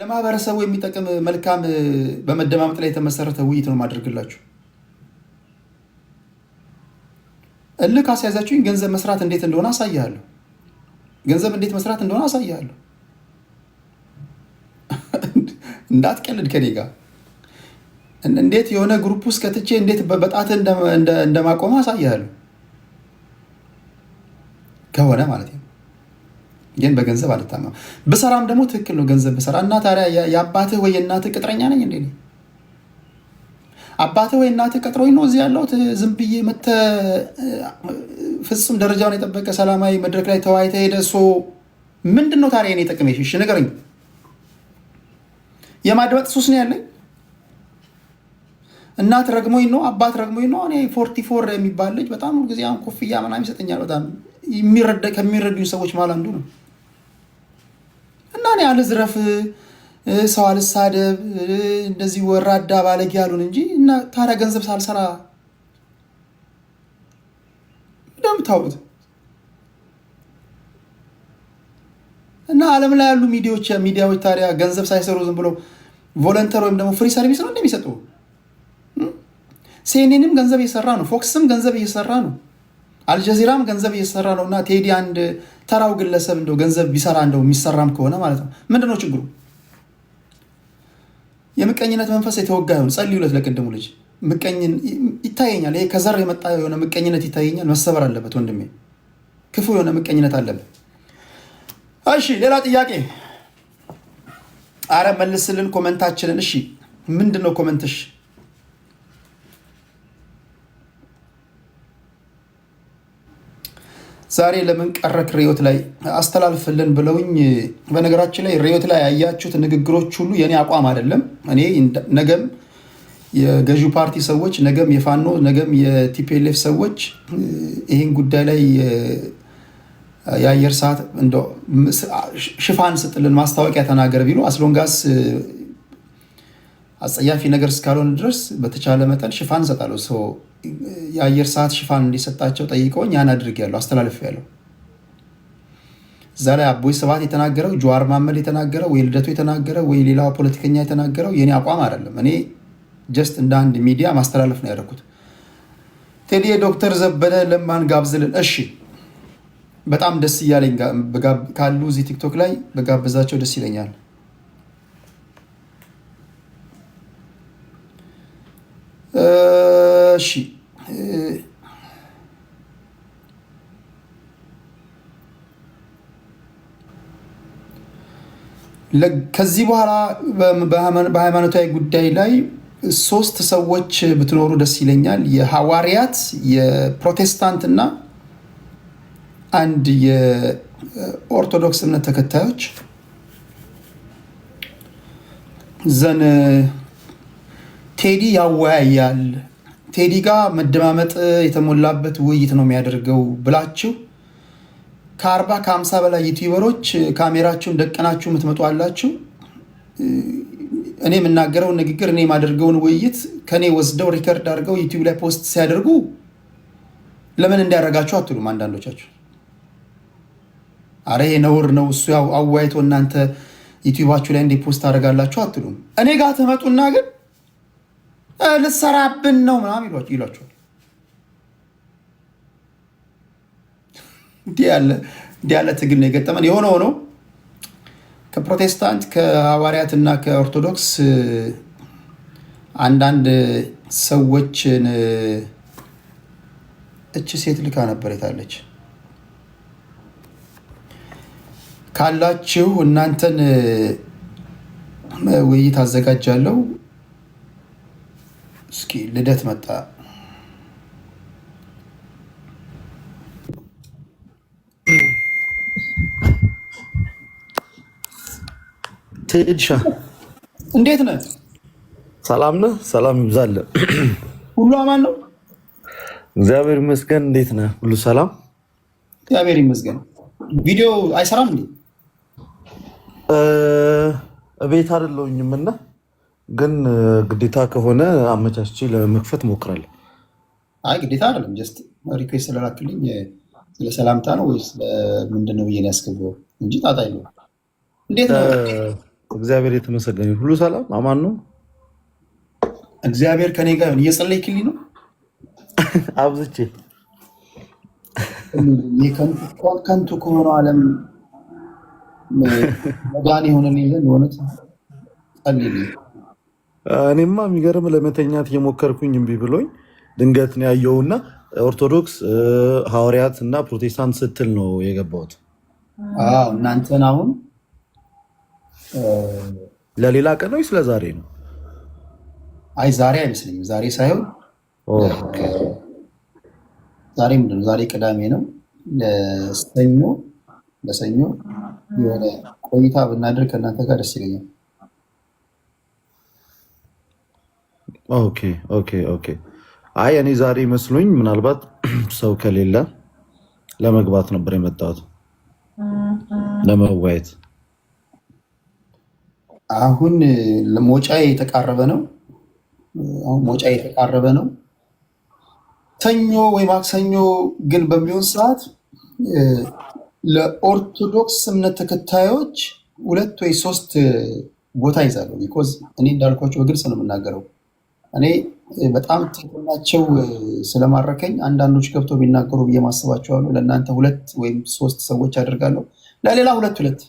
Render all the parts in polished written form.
ለማህበረሰቡ የሚጠቅም መልካም በመደማመጥ ላይ የተመሰረተ ውይይት ነው ማድረግላችሁ። እልህ ካስያዛችሁኝ ገንዘብ መስራት እንዴት እንደሆነ አሳያለሁ። ገንዘብ እንዴት መስራት እንደሆነ አሳያለሁ። እንዳትቀልድ ከኔ ጋር እንዴት የሆነ ግሩፕ ውስጥ ከትቼ እንዴት በጣት እንደማቆም አሳያለሁ ከሆነ ማለት ነው። ግን በገንዘብ አልታማም። ብሰራም ደግሞ ትክክል ነው ገንዘብ ብሰራ እና ታዲያ የአባትህ ወይ የእናትህ ቅጥረኛ ነኝ እንዴ? አባትህ ወይ እናትህ ቀጥሮኝ ነው እዚህ ያለሁት? ዝም ብዬ መተህ ፍጹም ደረጃውን የጠበቀ ሰላማዊ መድረክ ላይ ተወያይተህ ሄደህ ምንድን ነው ታዲያ የኔ ጥቅሜ? እሺ ንገረኝ። የማድመጥ ሱስ ነው ያለኝ? እናት ረግሞኝ ነው? አባት ረግሞኝ ነው? እኔ 44 የሚባል ልጅ በጣም ጊዜ አሁን ኮፍያ ምናምን ይሰጠኛል። በጣም ከሚረዱኝ ሰዎች መሀል አንዱ ነው። እና እኔ አልዝረፍ፣ ሰው አልሳደብ፣ እንደዚህ ወራዳ ባለጌ ያሉን እንጂ እና ታዲያ ገንዘብ ሳልሰራ እንደምታውቁት እና ዓለም ላይ ያሉ ሚዲያዎች ታዲያ ገንዘብ ሳይሰሩ ዝም ብሎ ቮለንተር ወይም ደግሞ ፍሪ ሰርቪስ ነው እንደሚሰጡ። ሲኤንኤንም ገንዘብ እየሰራ ነው፣ ፎክስም ገንዘብ እየሰራ ነው፣ አልጀዚራም ገንዘብ እየሰራ ነው። እና ቴዲ አንድ ተራው ግለሰብ እንደው ገንዘብ ቢሰራ እንደው የሚሰራም ከሆነ ማለት ነው ምንድን ነው ችግሩ? የምቀኝነት መንፈስ የተወጋ ይሁን። ጸልዩለት ለቅድሙ ልጅ። ምቀኝን ይታየኛል። ይሄ ከዘር የመጣ የሆነ ምቀኝነት ይታየኛል። መሰበር አለበት ወንድሜ። ክፉ የሆነ ምቀኝነት አለበት። እሺ ሌላ ጥያቄ። አረ መልስልን ኮመንታችንን። እሺ ምንድን ነው ኮመንትሽ? ዛሬ ለምን ቀረክ ሪዮት ላይ አስተላልፍልን ብለውኝ። በነገራችን ላይ ሪዮት ላይ ያያችሁት ንግግሮች ሁሉ የኔ አቋም አይደለም። እኔ ነገም የገዢው ፓርቲ ሰዎች፣ ነገም የፋኖ ነገም የቲፒኤልኤፍ ሰዎች ይህን ጉዳይ ላይ የአየር ሰዓት እንደው ሽፋን ስጥልን ማስታወቂያ ተናገር ቢሉ አስሎንጋስ አጸያፊ ነገር እስካልሆነ ድረስ በተቻለ መጠን ሽፋን እሰጣለሁ። የአየር ሰዓት ሽፋን እንዲሰጣቸው ጠይቀውኝ ያን አድርጌያለሁ፣ አስተላልፌያለሁ። እዛ ላይ አቦይ ስብሃት የተናገረው፣ ጀዋር መሐመድ የተናገረው፣ ወይ ልደቱ የተናገረው፣ ወይ ሌላ ፖለቲከኛ የተናገረው የኔ አቋም አይደለም። እኔ ጀስት እንደ አንድ ሚዲያ ማስተላለፍ ነው ያደረኩት። ቴዲ ዶክተር ዘበነ ለማን ጋብዝልን። እሺ በጣም ደስ እያለኝ ካሉ እዚህ ቲክቶክ ላይ በጋበዛቸው ደስ ይለኛል። እሺ ከዚህ በኋላ በሃይማኖታዊ ጉዳይ ላይ 3 ሰዎች ብትኖሩ ደስ ይለኛል። የሐዋርያት፣ የፕሮቴስታንት እና አንድ የኦርቶዶክስ እምነት ተከታዮች ዘን ቴዲ ያወያያል፣ ቴዲ ጋር መደማመጥ የተሞላበት ውይይት ነው የሚያደርገው ብላችሁ ከ40 ከ50 በላይ ዩቲዩበሮች ካሜራችሁን ደቀናችሁ የምትመጡ አላችሁ። እኔ የምናገረውን ንግግር እኔ የማደርገውን ውይይት ከኔ ወስደው ሪከርድ አድርገው ዩቲዩብ ላይ ፖስት ሲያደርጉ ለምን እንዲያደርጋችሁ አትሉም? አንዳንዶቻችሁ አረ ይሄ ነውር ነው እሱ ያው አወያይቶ እናንተ ዩቲዩባችሁ ላይ እንዴ ፖስት አደርጋላችሁ አትሉም? እኔ ጋር ተመጡና ግን ልሰራብን ነው ምናምን ይሏቸዋል። እንዲህ ያለ ትግል ነው የገጠመን። የሆነ ሆኖ ከፕሮቴስታንት ከሐዋርያት እና ከኦርቶዶክስ አንዳንድ ሰዎችን እች ሴት ልካ ነበር። የታለች ካላችሁ እናንተን ውይይት አዘጋጃለሁ። እስኪ ልደት መጣ። ቴድሻ እንዴት ነህ? ሰላም ነህ? ሰላም ይብዛልህ። ሁሉ አማን ነው? እግዚአብሔር ይመስገን። እንዴት ነህ? ሁሉ ሰላም? እግዚአብሔር ይመስገን። ቪዲዮ አይሰራም እንዴ? እቤት አይደለሁኝም እና ግን ግዴታ ከሆነ አመቻችቼ ለመክፈት እሞክራለሁ። አይ ግዴታ አይደለም። ጀስት ሪኩዌስት ስለላክልኝ ስለ ሰላምታ ነው ወይስ ምንድን ነው ብዬ ነው ያስገባው እንጂ ጣጣ የለውም። እንዴት ነው? እግዚአብሔር የተመሰገነ ይሁን። ሁሉ ሰላም አማን ነው። እግዚአብሔር ከኔ ጋር እየጸለይክልኝ ነው። አብዝቼ ከንቱ ከሆነው ዓለም መዳን የሆነልኝ ዘንድ እውነት ጸልይልኝ። እኔማ የሚገርም ለመተኛት እየሞከርኩኝ እምቢ ብሎኝ ድንገት ነው ያየውና ኦርቶዶክስ ሐዋርያት እና ፕሮቴስታንት ስትል ነው የገባሁት። እናንተን አሁን ለሌላ ቀን ነው ስለ ዛሬ ነው? አይ ዛሬ አይመስለኝም። ዛሬ ሳይሆን ዛሬ ምንድን ነው? ዛሬ ቅዳሜ ነው። ለሰኞ የሆነ ቆይታ ብናደርግ ከእናንተ ጋር ደስ ይለኛል። ኦኬ። አይ እኔ ዛሬ መስሎኝ ምናልባት ሰው ከሌለ ለመግባት ነበር የመጣሁት ለመወያየት። አሁን ሞጫዬ የተቃረበ ነው። ሰኞ ወይ ማክሰኞ ግን በሚሆን ሰዓት ለኦርቶዶክስ እምነት ተከታዮች 2 ወይ 3 ቦታ ይዛለሁ። ቢኮዝ እኔ እንዳልኳቸው በግልጽ ነው የምናገረው። እኔ በጣም ትክክላቸው ስለማረከኝ አንዳንዶች ገብተው ቢናገሩ ብዬ ማስባቸዋለሁ። ለእናንተ 2 ወይም 3 ሰዎች አደርጋለሁ፣ ለሌላ 2።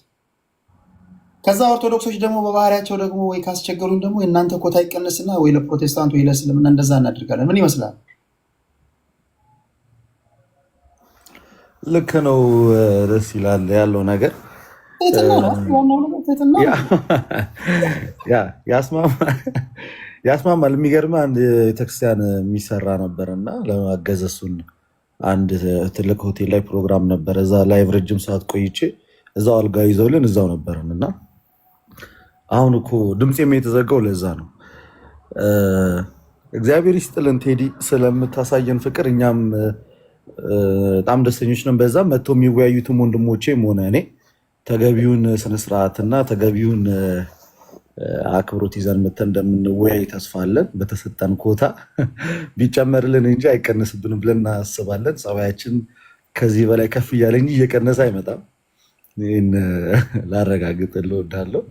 ከዛ ኦርቶዶክሶች ደግሞ በባህሪያቸው ደግሞ ወይ ካስቸገሩኝ ደግሞ የእናንተ ኮታ ይቀንስና ወይ ለፕሮቴስታንት ወይ ለእስልምና እንደዛ እናደርጋለን። ምን ይመስላል? ልክ ነው። ደስ ይላል ያለው ነገር ያስማማል። የሚገርም አንድ ቤተክርስቲያን የሚሰራ ነበር እና ለማገዝ እሱን አንድ ትልቅ ሆቴል ላይ ፕሮግራም ነበረ። እዛ ላይቭ ረጅም ሰዓት ቆይቼ እዛው አልጋ ይዘውልን እዛው ነበርን እና አሁን እኮ ድምፄም የተዘጋው ለዛ ነው። እግዚአብሔር ይስጥልን ቴዲ ስለምታሳየን ፍቅር፣ እኛም በጣም ደስተኞች ነን። በዛ መጥተው የሚወያዩትም ወንድሞቼም ሆነ እኔ ተገቢውን ስነስርዓትና ተገቢውን አክብሮት ይዘን መተን እንደምንወያይ ተስፋ አለን። በተሰጠን ኮታ ቢጨመርልን እንጂ አይቀንስብንም ብለን እናስባለን። ጸባያችን ከዚህ በላይ ከፍ እያለ እንጂ እየቀነሰ አይመጣም። ይህን ላረጋግጥልህ እወዳለሁ።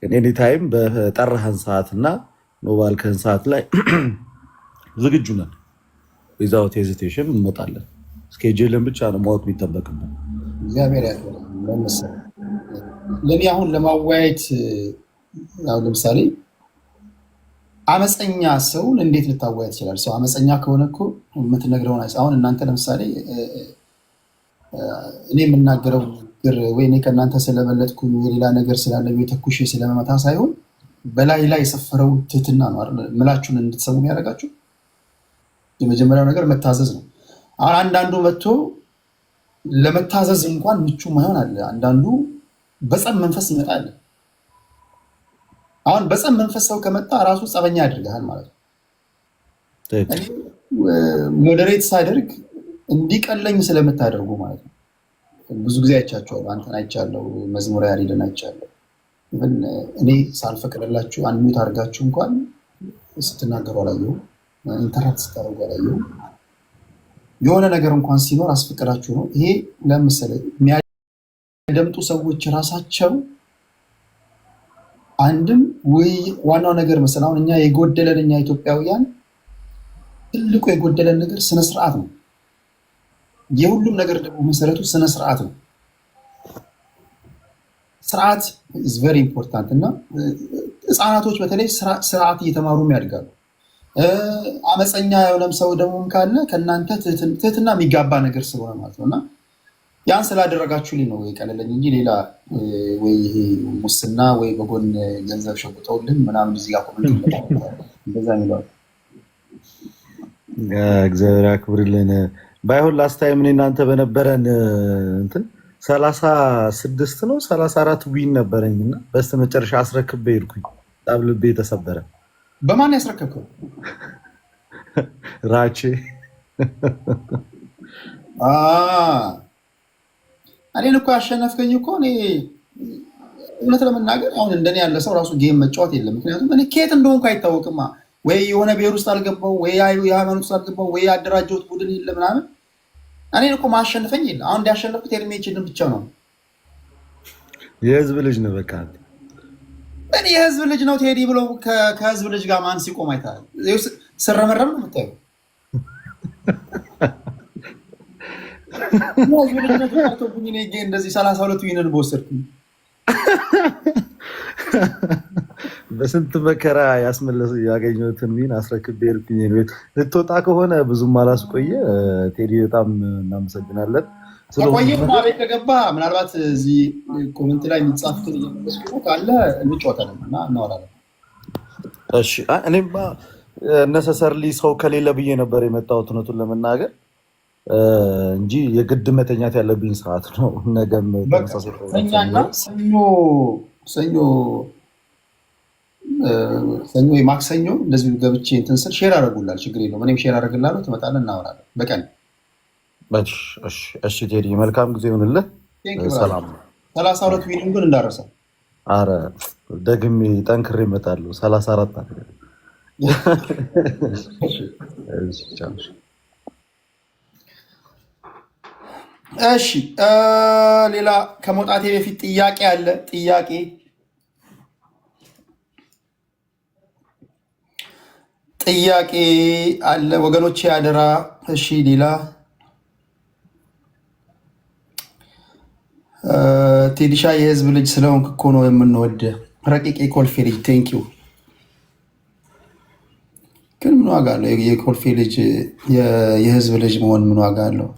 ኤኒታይም በጠራህን ሰዓትና ኖባልከን ሰዓት ላይ ዝግጁ ነን። ዊዛውት ሄዚቴሽን እንመጣለን። ስኬጁልን ብቻ ነው ማወቅ የሚጠበቅብን። እግዚአብሔር ለእኔ አሁን ለማወያየት አሁን ለምሳሌ አመፀኛ ሰውን እንዴት ልታወያይ ትችላል? ሰው አመፀኛ ከሆነ እኮ የምትነግረውን አሁን እናንተ ለምሳሌ እኔ የምናገረው ንግግር ወይ እኔ ከእናንተ ስለበለጥኩ የሌላ ነገር ስላለ የተኩሽ ስለመመታ ሳይሆን በላይ ላይ የሰፈረው ትህትና ነው ምላችሁን እንድትሰሙ የሚያደርጋችሁ። የመጀመሪያው ነገር መታዘዝ ነው። አሁን አንዳንዱ መጥቶ ለመታዘዝ እንኳን ምቹ ማይሆን አለ። አንዳንዱ በጸብ መንፈስ ይመጣል። አሁን በጸብ መንፈስ ሰው ከመጣ ራሱ ጸበኛ ያደርግሃል ማለት ነው። ሞዴሬት ሳደርግ እንዲቀለኝ ስለምታደርጉ ማለት ነው። ብዙ ጊዜ አይቻቸዋለሁ። አንተን አይቻለሁ፣ መዝሙረ ያሬድን አይቻለሁ። እኔ ሳልፈቅድላችሁ አንሚዩት አድርጋችሁ እንኳን ስትናገሩ አላየሁም። ኢንተራክት ስታደርጉ አላየሁም። የሆነ ነገር እንኳን ሲኖር አስፈቅዳችሁ ነው። ይሄ ለምሳሌ የሚያደምጡ ሰዎች ራሳቸው አንድም ወይ ዋናው ነገር መሰለህ አሁን እኛ የጎደለን እኛ ኢትዮጵያውያን ትልቁ የጎደለን ነገር ስነስርዓት ነው። የሁሉም ነገር ደግሞ መሰረቱ ስነስርዓት ነው። ስርዓት ኢዝ ቬሪ ኢምፖርታንት እና ህፃናቶች በተለይ ስርዓት እየተማሩ ያድጋሉ። አመፀኛ የሆነም ሰው ደግሞ ካለ ከእናንተ ትህትና የሚጋባ ነገር ስለሆነ ማለት ነው እና ያን ስላደረጋችሁልኝ ነው የቀለለኝ እንጂ ሌላ ወይ ይሄ ሙስና ወይ በጎን ገንዘብ ሸጉጠውልን ምናምን እዚህ ጋር ኮሜንት እንደዛ የሚለው እግዚአብሔር ያክብርልን። ባይሆን ላስት ታይም እኔ እናንተ በነበረን እንትን 36 ነው 34 ዊን ነበረኝ እና በስተመጨረሻ አስረክቤ ሄድኩኝ። በጣም ልቤ ተሰበረ። በማን ያስረከብከው? ራቼ እኔን እኮ ያሸነፍከኝ እኮ እኔ እውነት ለመናገር አሁን እንደኔ ያለ ሰው ራሱ ጌም መጫወት የለም። ምክንያቱም እኔ ከየት እንደሆንኩ አይታወቅማ። ወይ የሆነ ብሔር ውስጥ አልገባው፣ ወይ የሃይማኖት ውስጥ አልገባው፣ ወይ ያደራጀሁት ቡድን የለ ምናምን። እኔን እኮ ማሸነፈኝ የለ። አሁን እንዲያሸነፍኩት ኤርሜችንን ብቻ ነው። የህዝብ ልጅ ነው በቃ። የህዝብ ልጅ ነው ቴዲ ብሎ ከህዝብ ልጅ ጋር ማን ሲቆም አይተሃል? ስረመረም ነው የምታየው። የህዝብ ልጅ ነው ተቃርቶብኝ እኔ እንደዚህ 32 ዊንን በወሰድኩኝ በስንት መከራ ያገኘሁትን ሚን አስረክቤ ሄድኩኝ ቤት። ልትወጣ ከሆነ ብዙም አላስቆየ። ቴዲ በጣም እናመሰግናለን። ቆየሁ ቤት ከገባ ምናልባት እዚህ ኮሜንት ላይ የሚጻፍትን እየመለስኩ ካለ እንጫወታለን እና እናወራለን። እሺ እኔም ነሰሰርሊ ሰው ከሌለ ብዬ ነበር የመጣሁት እውነቱን ለመናገር እንጂ የግድ መተኛት ያለብኝ ሰዓት ነው። ነገም ተመሳሳይ ሰኞ ማክሰኞ እንደዚሁ ገብቼ እንትን ስል ሼር አደርጉላል። ችግር የለውም። እኔም ሼር አደርግላለሁ። ትመጣለህ፣ እናወራለን በቀን። እሺ ቴዲ መልካም ጊዜ ይሁንልህ። ሰላም። 32 ቪዲዮ ግን እንዳረሰ። አረ ደግሜ ጠንክሬ እመጣለሁ። 34 አለ። እሺ ሌላ ከመውጣቴ በፊት ጥያቄ አለ። ጥያቄ አለ ወገኖቼ፣ አደራ። እሺ ሌላ ቴዲሻ የህዝብ ልጅ ስለሆንክ እኮ ነው የምንወደ። ረቂቅ የኮልፌ ልጅ ቴንኪው። ግን ምን ዋጋ አለው? የኮልፌ ልጅ የህዝብ ልጅ መሆን ምን ዋጋ አለው?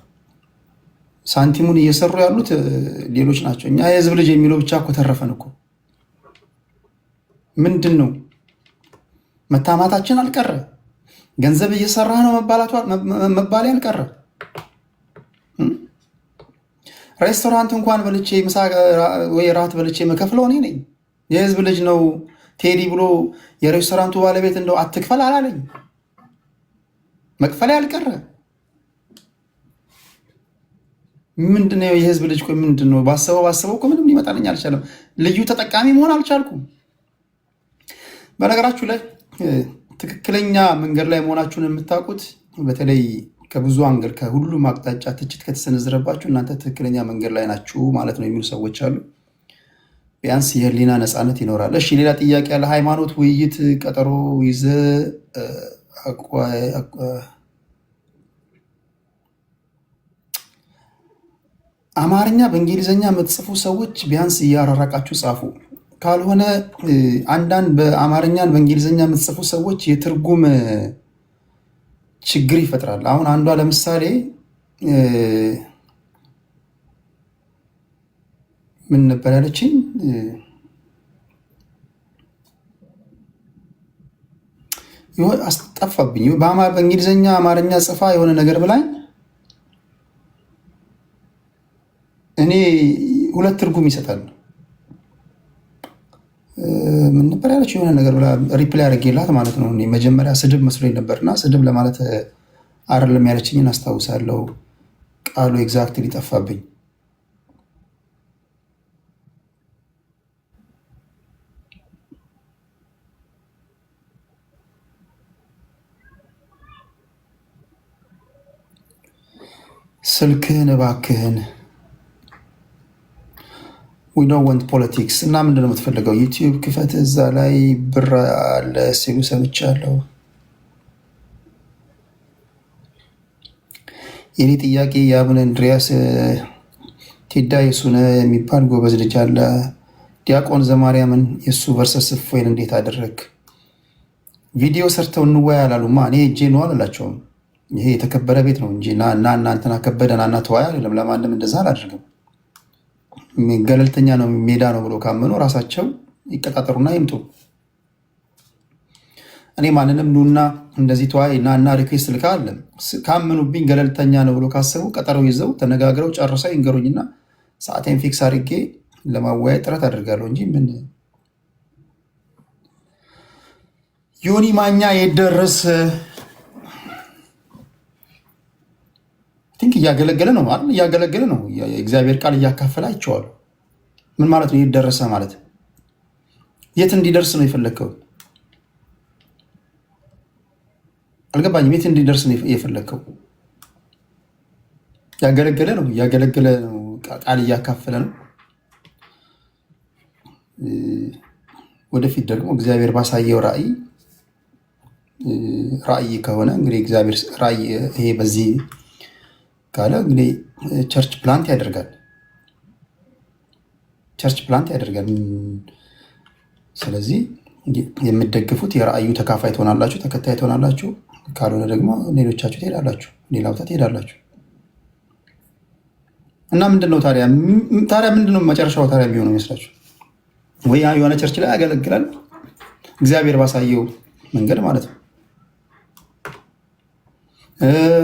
ሳንቲሙን እየሰሩ ያሉት ሌሎች ናቸው። እኛ የህዝብ ልጅ የሚለው ብቻ እኮ ተረፈን እኮ። ምንድን ነው መታማታችን አልቀረ፣ ገንዘብ እየሰራ ነው መባሌ አልቀረ። ሬስቶራንት እንኳን በልቼ ምሳ ወይ ራት በልቼ መከፍለው እኔ ነኝ። የህዝብ ልጅ ነው ቴዲ ብሎ የሬስቶራንቱ ባለቤት እንደው አትክፈል አላለኝ። መክፈል አልቀረ። ምንድነው የህዝብ ልጅ? ምንድነው ባሰበው እኮ ምንም ሊመጣልኝ አልቻለም። ልዩ ተጠቃሚ መሆን አልቻልኩም። በነገራችሁ ላይ ትክክለኛ መንገድ ላይ መሆናችሁን የምታውቁት በተለይ ከብዙ አንገል ከሁሉም አቅጣጫ ትችት ከተሰነዘረባችሁ እናንተ ትክክለኛ መንገድ ላይ ናችሁ ማለት ነው የሚሉ ሰዎች አሉ። ቢያንስ የህሊና ነፃነት ይኖራል። እሺ ሌላ ጥያቄ ያለ ሃይማኖት ውይይት ቀጠሮ ይዘ አማርኛ በእንግሊዝኛ የምትጽፉ ሰዎች ቢያንስ እያራራቃችሁ ጻፉ። ካልሆነ አንዳንድ በአማርኛን በእንግሊዝኛ የምትጽፉ ሰዎች የትርጉም ችግር ይፈጥራል። አሁን አንዷ ለምሳሌ ምን ነበር ያለችኝ? አስጠፋብኝ። በእንግሊዝኛ አማርኛ ጽፋ የሆነ ነገር ብላኝ እኔ ሁለት ትርጉም ይሰጣል። ምን ነበር ያለችው? የሆነ ነገር ብላ ሪፕላይ አድርጌላት ማለት ነው። እኔ መጀመሪያ ስድብ መስሎኝ ነበርና ስድብ ለማለት አይደለም ያለችኝን አስታውሳለሁ። ቃሉ ኤግዛክትሊ ጠፋብኝ። ስልክህን እባክህን ዊ ዶንት ዋንት ፖለቲክስ። እና ምንድን ነው የምትፈልገው? ዩቲዩብ ክፈት፣ እዛ ላይ ብር አለ ሲሉ ሰምቻለሁ። የኔ ጥያቄ የአቡነ እንድሪያስ ቴዳ የሱነ የሚባል ጎበዝ ልጅ አለ። ዲያቆን ዘማርያምን የእሱ ቨርሰስ እፎይን እንዴት አደረግ? ቪዲዮ ሰርተው እንወያ አላሉማ። እኔ እጄ ነው አላላቸውም። ይሄ የተከበረ ቤት ነው እንጂ እና እናንተና ከበደ ናና ተወያ አይደለም። ለማንም እንደዛ አላደርግም። ገለልተኛ ነው ሜዳ ነው ብሎ ካመኑ ራሳቸው ይቀጣጠሩና ይምጡ። እኔ ማንንም ኑና እንደዚህ ተወያይ እና ሪኩዌስት ልካ አለም ካመኑብኝ ገለልተኛ ነው ብሎ ካሰቡ ቀጠረው ይዘው ተነጋግረው ጨርሰው ይንገሩኝና ሰዓቴን ፊክስ አድርጌ ለማወያየት ጥረት አድርጋለሁ እንጂ ምን ዮኒ ማኛ የደረስ ቲንክ እያገለገለ ነው ማለት እያገለገለ ነው። የእግዚአብሔር ቃል እያካፈለ አይቼዋለሁ። ምን ማለት ነው? የደረሰ ማለት የት እንዲደርስ ነው የፈለግከው? አልገባኝም። የት እንዲደርስ ነው የፈለግከው? እያገለገለ ነው ቃል እያካፈለ ነው። ወደፊት ደግሞ እግዚአብሔር ባሳየው ራእይ ከሆነ እንግዲህ እግዚአብሔር ራእይ ይሄ በዚህ ካለ እንግዲህ ቸርች ፕላንት ያደርጋል። ስለዚህ የምትደግፉት የራእዩ ተካፋይ ትሆናላችሁ፣ ተከታይ ትሆናላችሁ። ካልሆነ ደግሞ ሌሎቻችሁ ትሄዳላችሁ፣ ሌላ ቦታ ትሄዳላችሁ። እና ምንድነው ታዲያ ምንድነው መጨረሻው ታዲያ የሚሆነው ይመስላችሁ? ወይ የሆነ ቸርች ላይ ያገለግላል እግዚአብሔር ባሳየው መንገድ ማለት ነው።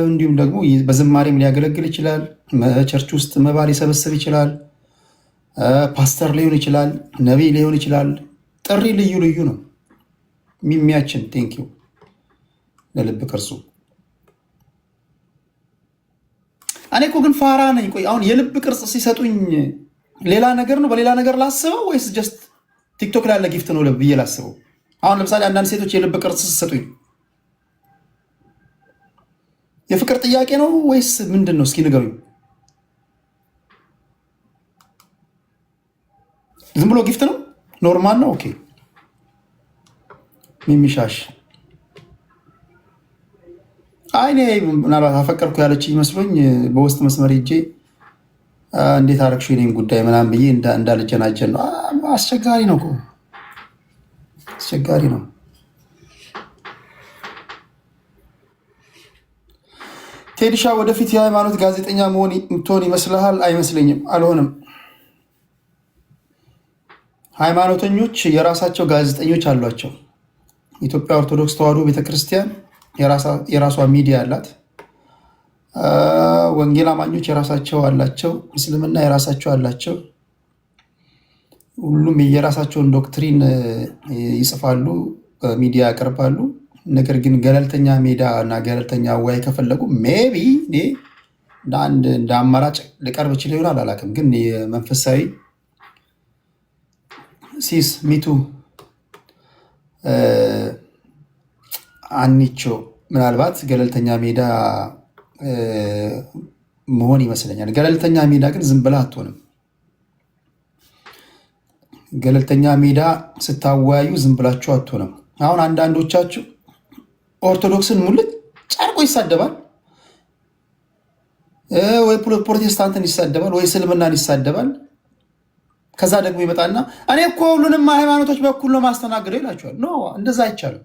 እንዲሁም ደግሞ በዝማሬም ሊያገለግል ይችላል። ቸርች ውስጥ መባ ሊሰበስብ ይችላል። ፓስተር ሊሆን ይችላል። ነቢይ ሊሆን ይችላል። ጥሪ ልዩ ልዩ ነው። ሚሚያችን ቴንኪው ለልብ ቅርጹ። እኔ እኮ ግን ፋራ ነኝ። ቆይ አሁን የልብ ቅርጽ ሲሰጡኝ ሌላ ነገር ነው በሌላ ነገር ላስበው ወይስ ጀስት ቲክቶክ ላይ ያለ ጊፍት ነው ብዬ ላስበው? አሁን ለምሳሌ አንዳንድ ሴቶች የልብ ቅርጽ ሲሰጡኝ የፍቅር ጥያቄ ነው ወይስ ምንድን ነው? እስኪ ንገሩኝ። ዝም ብሎ ጊፍት ነው? ኖርማል ነው? ኦኬ። ሚሚሻሽ አይኔ ምናልባት አፈቀርኩ ያለች መስሎኝ በውስጥ መስመር ሄጄ እንዴት አረግሽው የኔን ጉዳይ ምናምን ብዬ እንዳልጀናጀን ነው። አስቸጋሪ ነው፣ አስቸጋሪ ነው። ቴዲሻ ወደፊት የሃይማኖት ጋዜጠኛ ምትሆን ይመስልሃል? አይመስለኝም፣ አልሆንም። ሃይማኖተኞች የራሳቸው ጋዜጠኞች አሏቸው። ኢትዮጵያ ኦርቶዶክስ ተዋሕዶ ቤተክርስቲያን የራሷ ሚዲያ አላት። ወንጌል አማኞች የራሳቸው አላቸው። እስልምና የራሳቸው አላቸው። ሁሉም የራሳቸውን ዶክትሪን ይጽፋሉ፣ ሚዲያ ያቀርባሉ። ነገር ግን ገለልተኛ ሜዳ እና ገለልተኛ አዋይ ከፈለጉ ሜቢ እንደ አማራጭ ሊቀርብ ይችል ይሆናል፣ አላውቅም። ግን የመንፈሳዊ ሲስ ሚቱ አንቾ ምናልባት ገለልተኛ ሜዳ መሆን ይመስለኛል። ገለልተኛ ሜዳ ግን ዝም ብላ አትሆንም። ገለልተኛ ሜዳ ስታወያዩ ዝም ብላችሁ አትሆንም። አሁን አንዳንዶቻችሁ ኦርቶዶክስን ሙልጭ ጨርቆ ይሳደባል፣ ወይ ፕሮቴስታንትን ይሳደባል፣ ወይ እስልምናን ይሳደባል። ከዛ ደግሞ ይመጣና እኔ እኮ ሁሉንም ሃይማኖቶች በኩል ነው ማስተናገደው ይላቸዋል። ኖ እንደዛ አይቻልም።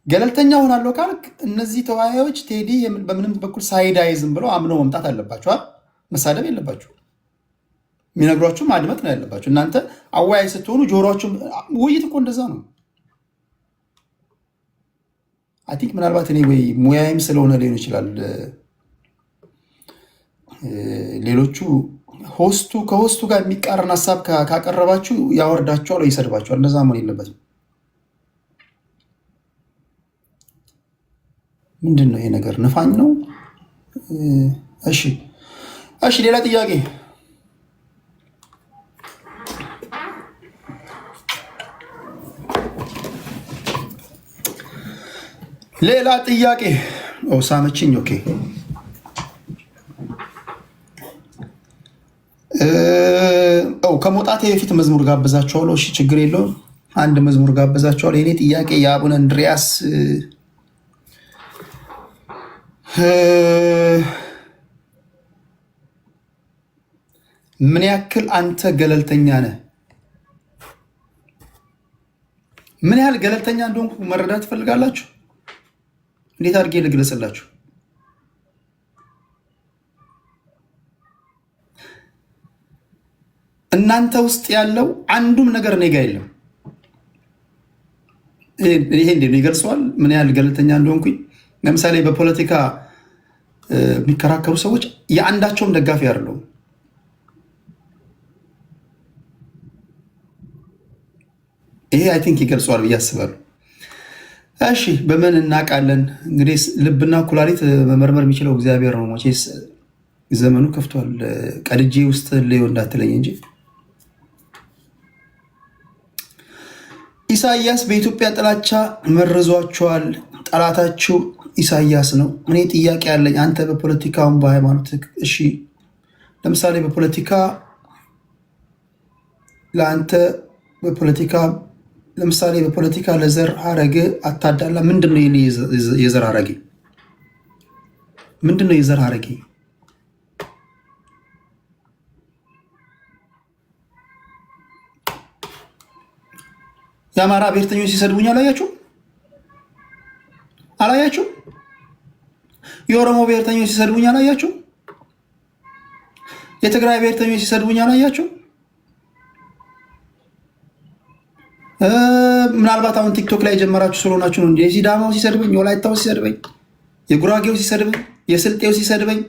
ገለልተኛ ሆናለሁ ካልክ እነዚህ ተወያዮች ቴዲ በምንም በኩል ሳይዳይዝም ብለው አምነው መምጣት አለባቸዋል። መሳደብ የለባቸው። የሚነግሯችሁ ማድመጥ ነው ያለባቸው። እናንተ አወያይ ስትሆኑ ጆሮችሁ ውይይት እኮ እንደዛ ነው። አይ ቲንክ ምናልባት እኔ ወይ ሙያይም ስለሆነ ሊሆን ይችላል። ሌሎቹ ከሆስቱ ጋር የሚቃረን ሀሳብ ካቀረባችሁ ያወርዳችኋል ወይ ይሰድባችኋል። እንደዛ መሆን የለበትም። ምንድን ነው ይሄ ነገር? ንፋኝ ነው? እሺ፣ ሌላ ጥያቄ። ሳመችኝ። ኦኬ፣ ከመውጣቴ በፊት መዝሙር ጋብዛችኋለሁ። እሺ፣ ችግር የለውም። አንድ መዝሙር ጋብዛችኋለሁ። የኔ ጥያቄ የአቡነ እንድሪያስ ምን ያክል አንተ ገለልተኛ ነህ? ምን ያህል ገለልተኛ እንደሆንኩ መረዳት ትፈልጋላችሁ? እንዴት አድርጌ ልግለጽላችሁ? እናንተ ውስጥ ያለው አንዱም ነገር እኔ ጋ የለም። ይሄ እንዴት ነው ይገልጸዋል? ምን ያህል ገለልተኛ እንደሆንኩኝ። ለምሳሌ በፖለቲካ የሚከራከሩ ሰዎች የአንዳቸውም ደጋፊ አይደለሁም። ይሄ አይ ቲንክ ይገልጸዋል ብዬ አስባለሁ። እሺ፣ በምን እናውቃለን? እንግዲህ ልብና ኩላሊት መመርመር የሚችለው እግዚአብሔር ነው። መቼስ ዘመኑ ከፍቷል። ቀድጄ ውስጥ ልዩ እንዳትለኝ እንጂ ኢሳያስ በኢትዮጵያ ጥላቻ መርዟቸዋል። ጠላታችሁ ኢሳያስ ነው። እኔ ጥያቄ ያለኝ አንተ በፖለቲካውን በሃይማኖት እሺ፣ ለምሳሌ በፖለቲካ ለአንተ በፖለቲካ ለምሳሌ በፖለቲካ ለዘር ሀረግ አታዳላ። ምንድነው የኔ የዘር ሀረጌ? ምንድነው የዘር ሀረጌ? የአማራ ብሔርተኞች ሲሰድቡኝ አላያችሁ? የኦሮሞ ብሔርተኞች ሲሰድቡኝ አላያችሁ? የትግራይ ብሔርተኞች ሲሰድቡኝ አላያችሁ? ምናልባት አሁን ቲክቶክ ላይ የጀመራችሁ ስለሆናችሁ ነው እንጂ የሲዳማው ሲሰድበኝ፣ የወላይታው ሲሰድበኝ፣ የጉራጌው ሲሰድበኝ፣ የስልጤው ሲሰድበኝ፣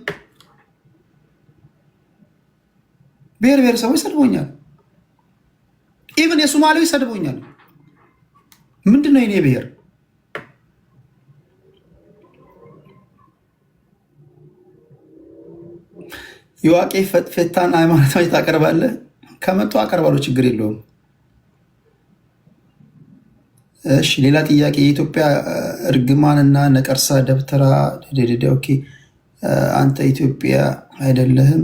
ብሔር ብሔረሰቦች ሰድቦኛል። ኢቭን የሶማሌው ይሰድቦኛል። ምንድን ነው የኔ ብሔር? የዋቄ ፈታን ሃይማኖታዊ ታቀርባለህ? ከመጡ አቀርባለሁ፣ ችግር የለውም። እሺ ሌላ ጥያቄ። የኢትዮጵያ እርግማንና ነቀርሳ ደብተራ ኦኬ። አንተ ኢትዮጵያ አይደለህም።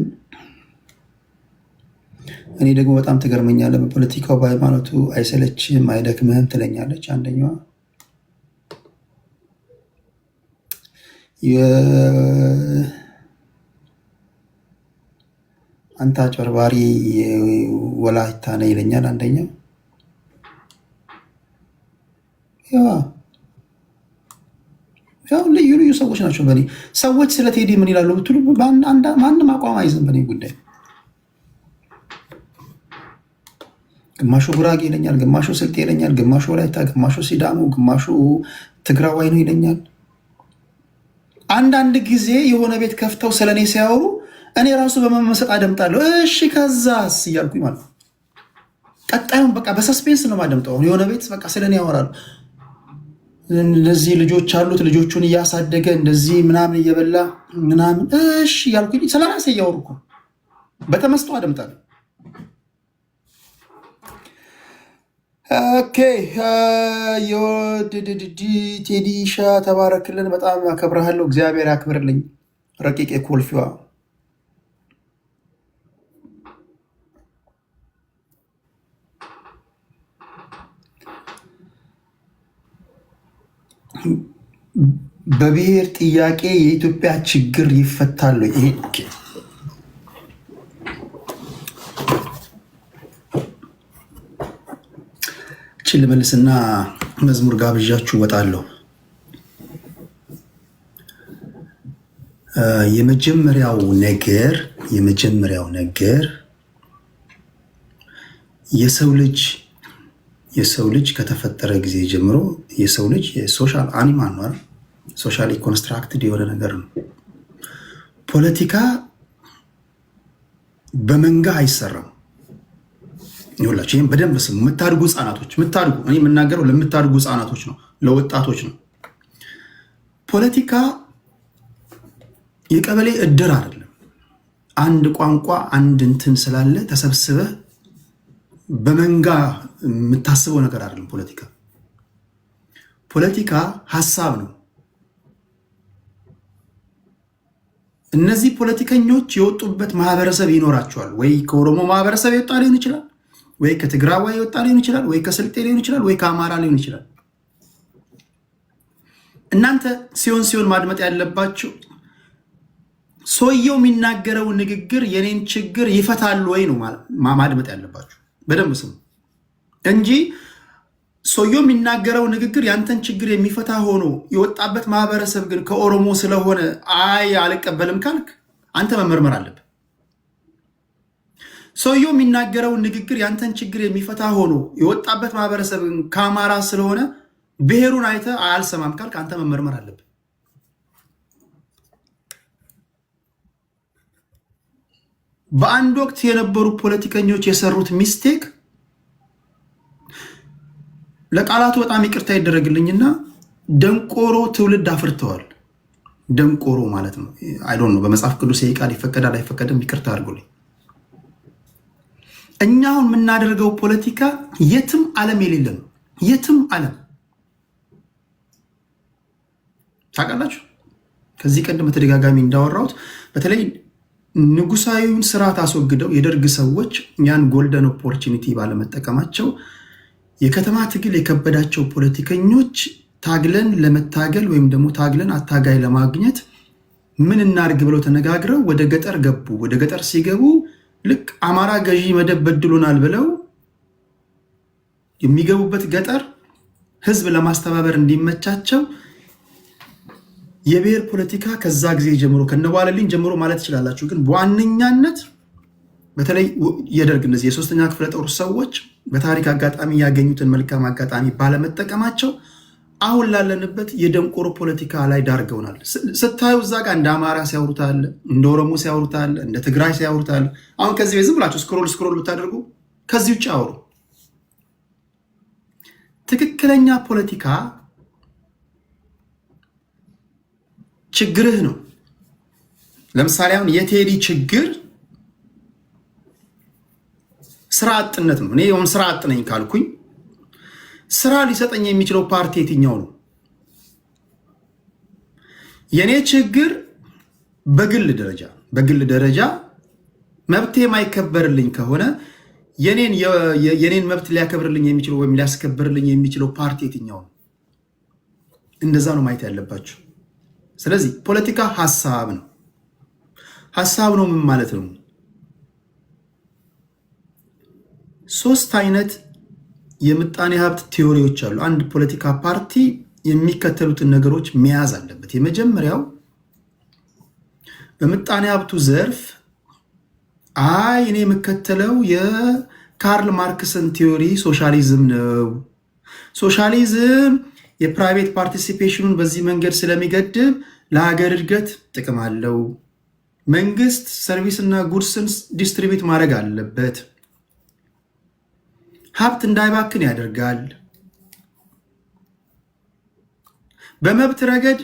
እኔ ደግሞ በጣም ትገርመኛለህ። በፖለቲካው በሃይማኖቱ አይሰለችህም አይደክምህም ትለኛለች አንደኛዋ። አንተ አጭበርባሪ ወላይታ ነህ ይለኛል አንደኛው። ያው ልዩ ልዩ ሰዎች ናቸው። በእኔ ሰዎች ስለ ቴዲ ምን ይላሉ ብትሉ ማንም አቋም አይዝም በእኔ ጉዳይ። ግማሹ ጉራጌ ይለኛል፣ ግማሹ ስልጤ ይለኛል፣ ግማሹ ወላይታ፣ ግማሹ ሲዳሞ፣ ግማሹ ትግራዋይ ነው ይለኛል። አንዳንድ ጊዜ የሆነ ቤት ከፍተው ስለኔ ሲያወሩ እኔ ራሱ በመመሰጥ አደምጣለሁ። እሺ ከዛስ እያልኩኝ ማለት ነው። ቀጣዩን በቃ በሰስፔንስ ነው ማደምጠው። የሆነ ቤት በቃ ስለኔ ያወራሉ። እነዚህ ልጆች አሉት፣ ልጆቹን እያሳደገ እንደዚህ ምናምን እየበላ ምናምን እሺ እያልኩኝ ስለራሴ እያወሩ እኮ በተመስጦ አደምጣለሁ። ኦኬ ቴዲሻ ተባረክልን። በጣም አከብረሃለሁ። እግዚአብሔር ያክብርልኝ። ረቂቅ ኮልፊዋ በብሔር ጥያቄ የኢትዮጵያ ችግር ይፈታል? ይሄ ችል መልስና መዝሙር ጋብዣችሁ ወጣለሁ። የመጀመሪያው ነገር የሰው ልጅ ከተፈጠረ ጊዜ ጀምሮ የሰው ልጅ የሶሻል አኒማል ነው። ሶሻሊ ኮንስትራክትድ የሆነ ነገር ነው። ፖለቲካ በመንጋ አይሰራም። ይኸውላችሁ ይህም በደንብ ስሙ። የምታድጉ ህፃናቶች እኔ የምናገረው ለምታድጉ ህፃናቶች ነው፣ ለወጣቶች ነው። ፖለቲካ የቀበሌ እድር አይደለም። አንድ ቋንቋ አንድ እንትን ስላለ ተሰብስበህ በመንጋ የምታስበው ነገር አይደለም። ፖለቲካ ሀሳብ ነው። እነዚህ ፖለቲከኞች የወጡበት ማህበረሰብ ይኖራቸዋል። ወይ ከኦሮሞ ማህበረሰብ የወጣ ሊሆን ይችላል፣ ወይ ከትግራዋይ የወጣ ሊሆን ይችላል፣ ወይ ከስልጤ ሊሆን ይችላል፣ ወይ ከአማራ ሊሆን ይችላል። እናንተ ሲሆን ማድመጥ ያለባችሁ ሰውየው የሚናገረው ንግግር የኔን ችግር ይፈታል ወይ ነው ማድመጥ ያለባችሁ። በደንብ ስሙ እንጂ ሰውየው የሚናገረው ንግግር ያንተን ችግር የሚፈታ ሆኖ የወጣበት ማህበረሰብ ግን ከኦሮሞ ስለሆነ አይ አልቀበልም ካልክ አንተ መመርመር አለብህ። ሰውየው የሚናገረው ንግግር ያንተን ችግር የሚፈታ ሆኖ የወጣበት ማህበረሰብ ከአማራ ስለሆነ ብሔሩን አይተህ አልሰማም ካልክ አንተ መመርመር አለብህ። በአንድ ወቅት የነበሩ ፖለቲከኞች የሰሩት ሚስቴክ ለቃላቱ በጣም ይቅርታ ይደረግልኝና ደንቆሮ ትውልድ አፍርተዋል። ደንቆሮ ማለት ነው። አይ ዶንት ኖ በመጽሐፍ ቅዱስ ይሄ ቃል ይፈቀዳል አይፈቀድም፣ ይቅርታ አድርጉልኝ። እኛ አሁን የምናደርገው ፖለቲካ የትም ዓለም የሌለ ነው። የትም ዓለም ታውቃላችሁ። ከዚህ ቀደም በተደጋጋሚ እንዳወራሁት በተለይ ንጉሳዊውን ስርዓት አስወግደው የደርግ ሰዎች ያን ጎልደን ኦፖርቹኒቲ ባለመጠቀማቸው የከተማ ትግል የከበዳቸው ፖለቲከኞች ታግለን ለመታገል ወይም ደግሞ ታግለን አታጋይ ለማግኘት ምን እናርግ ብለው ተነጋግረው ወደ ገጠር ገቡ። ወደ ገጠር ሲገቡ ልክ አማራ ገዢ መደብ በድሎናል ብለው የሚገቡበት ገጠር ህዝብ ለማስተባበር እንዲመቻቸው የብሔር ፖለቲካ ከዛ ጊዜ ጀምሮ ከነዋለልኝ ጀምሮ ማለት ትችላላችሁ። ግን በዋነኛነት በተለይ የደርግ እነዚህ የሶስተኛ ክፍለ ጦር ሰዎች በታሪክ አጋጣሚ ያገኙትን መልካም አጋጣሚ ባለመጠቀማቸው አሁን ላለንበት የደንቆሮ ፖለቲካ ላይ ዳርገውናል። ስታዩ እዛ ጋር እንደ አማራ ሲያወሩታል፣ እንደ ኦሮሞ ሲያወሩታል፣ እንደ ትግራይ ሲያወሩታል። አሁን ከዚህ ቤት ዝም ብላችሁ ስክሮል ብታደርጉ ከዚህ ውጭ አወሩ። ትክክለኛ ፖለቲካ ችግርህ ነው። ለምሳሌ አሁን የቴዲ ችግር ስራ አጥነት ነው። እኔ አሁን ስራ አጥ ነኝ ካልኩኝ ስራ ሊሰጠኝ የሚችለው ፓርቲ የትኛው ነው? የኔ ችግር በግል ደረጃ መብቴ የማይከበርልኝ ከሆነ የኔን መብት ሊያከብርልኝ የሚችለው ወይም ሊያስከብርልኝ የሚችለው ፓርቲ የትኛው ነው? እንደዛ ነው ማየት ያለባቸው። ስለዚህ ፖለቲካ ሀሳብ ነው። ሀሳብ ነው ምን ማለት ነው? ሶስት አይነት የምጣኔ ሀብት ቲዎሪዎች አሉ። አንድ ፖለቲካ ፓርቲ የሚከተሉትን ነገሮች መያዝ አለበት። የመጀመሪያው በምጣኔ ሀብቱ ዘርፍ እኔ የምከተለው የካርል ማርክስን ቲዎሪ ሶሻሊዝም ነው። ሶሻሊዝም የፕራይቬት ፓርቲሲፔሽኑን በዚህ መንገድ ስለሚገድብ ለሀገር እድገት ጥቅም አለው። መንግስት ሰርቪስና ጉድስን ዲስትሪቢዩት ማድረግ አለበት። ሀብት እንዳይባክን ያደርጋል። በመብት ረገድ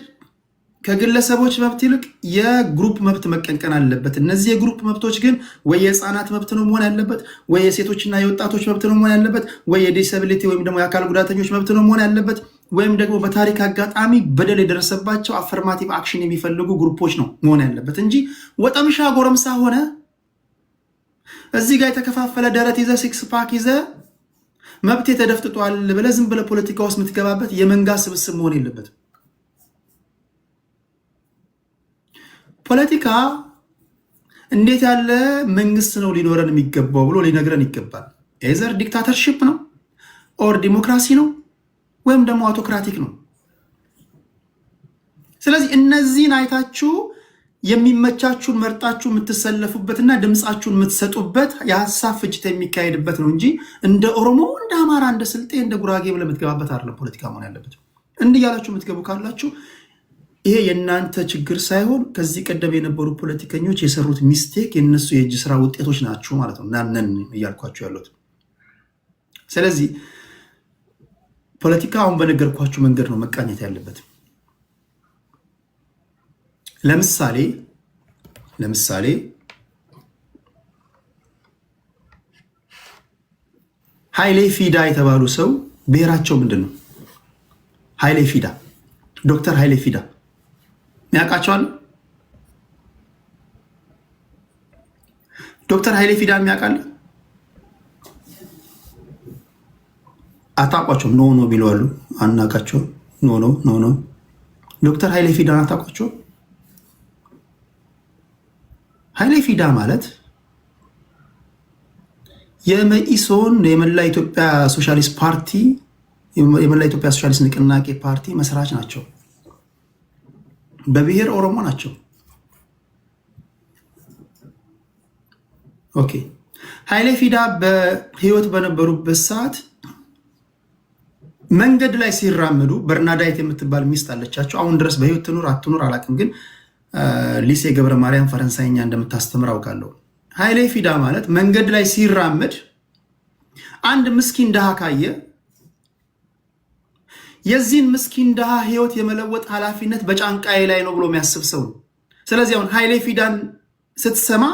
ከግለሰቦች መብት ይልቅ የግሩፕ መብት መቀንቀን አለበት። እነዚህ የግሩፕ መብቶች ግን ወይ የህፃናት መብት ነው መሆን ያለበት፣ ወይ የሴቶችና የወጣቶች መብት ነው መሆን ያለበት፣ ወይ የዲስብሊቲ ወይም ደግሞ የአካል ጉዳተኞች መብት ነው መሆን ያለበት፣ ወይም ደግሞ በታሪክ አጋጣሚ በደል የደረሰባቸው አፈርማቲቭ አክሽን የሚፈልጉ ግሩፖች ነው መሆን ያለበት እንጂ ወጠምሻ ጎረምሳ ሆነ እዚህ ጋር የተከፋፈለ ደረት ይዘ ሲክስ ፓክ ይዘ መብት ተደፍጥጧል ብለህ ዝም ብለህ ፖለቲካ ውስጥ የምትገባበት የመንጋ ስብስብ መሆን የለበትም። ፖለቲካ እንዴት ያለ መንግስት ነው ሊኖረን የሚገባው ብሎ ሊነግረን ይገባል። ኤዘር ዲክታተርሺፕ ነው ኦር ዲሞክራሲ ነው ወይም ደግሞ አውቶክራቲክ ነው። ስለዚህ እነዚህን አይታችሁ የሚመቻችሁን መርጣችሁ የምትሰለፉበትና ድምፃችሁን የምትሰጡበት የሀሳብ ፍጭት የሚካሄድበት ነው እንጂ እንደ ኦሮሞ፣ እንደ አማራ፣ እንደ ስልጤ፣ እንደ ጉራጌ ብለህ የምትገባበት አይደለም ፖለቲካ መሆን ያለበት። እንዲህ ያላችሁ የምትገቡ ካላችሁ ይሄ የእናንተ ችግር ሳይሆን ከዚህ ቀደም የነበሩ ፖለቲከኞች የሰሩት ሚስቴክ የነሱ የእጅ ስራ ውጤቶች ናቸው ማለት ነው። እናንን እያልኳቸው ያሉት። ስለዚህ ፖለቲካ አሁን በነገርኳችሁ መንገድ ነው መቃኘት ያለበት። ለምሳሌ ኃይሌ ፊዳ የተባሉ ሰው ብሔራቸው ምንድን ነው? ኃይሌ ፊዳ፣ ዶክተር ኃይሌ ፊዳ የሚያውቃቸዋል? ዶክተር ኃይሌ ፊዳ የሚያውቃል? አታውቋቸውም? ኖ ቢለዋሉ አናውቃቸውም። ኖ ዶክተር ኃይሌ ፊዳን አታውቋቸውም? ኃይሌ ፊዳ ማለት የመኢሶን የመላ ኢትዮጵያ ሶሻሊስት ፓርቲ የመላ ኢትዮጵያ ሶሻሊስት ንቅናቄ ፓርቲ መስራች ናቸው። በብሔር ኦሮሞ ናቸው። ኦኬ። ኃይሌ ፊዳ በህይወት በነበሩበት ሰዓት መንገድ ላይ ሲራመዱ በርናዳይት የምትባል ሚስት አለቻቸው። አሁን ድረስ በህይወት ትኑር አትኑር አላውቅም፣ ግን ሊሴ ገብረ ማርያም ፈረንሳይኛ እንደምታስተምር አውቃለሁ። ኃይሌ ፊዳ ማለት መንገድ ላይ ሲራመድ አንድ ምስኪን ድሃ ካየ የዚህን ምስኪን ድሃ ህይወት የመለወጥ ኃላፊነት በጫንቃዬ ላይ ነው ብሎ የሚያስብ ሰው ነው። ስለዚህ አሁን ኃይሌ ፊዳን ስትሰማ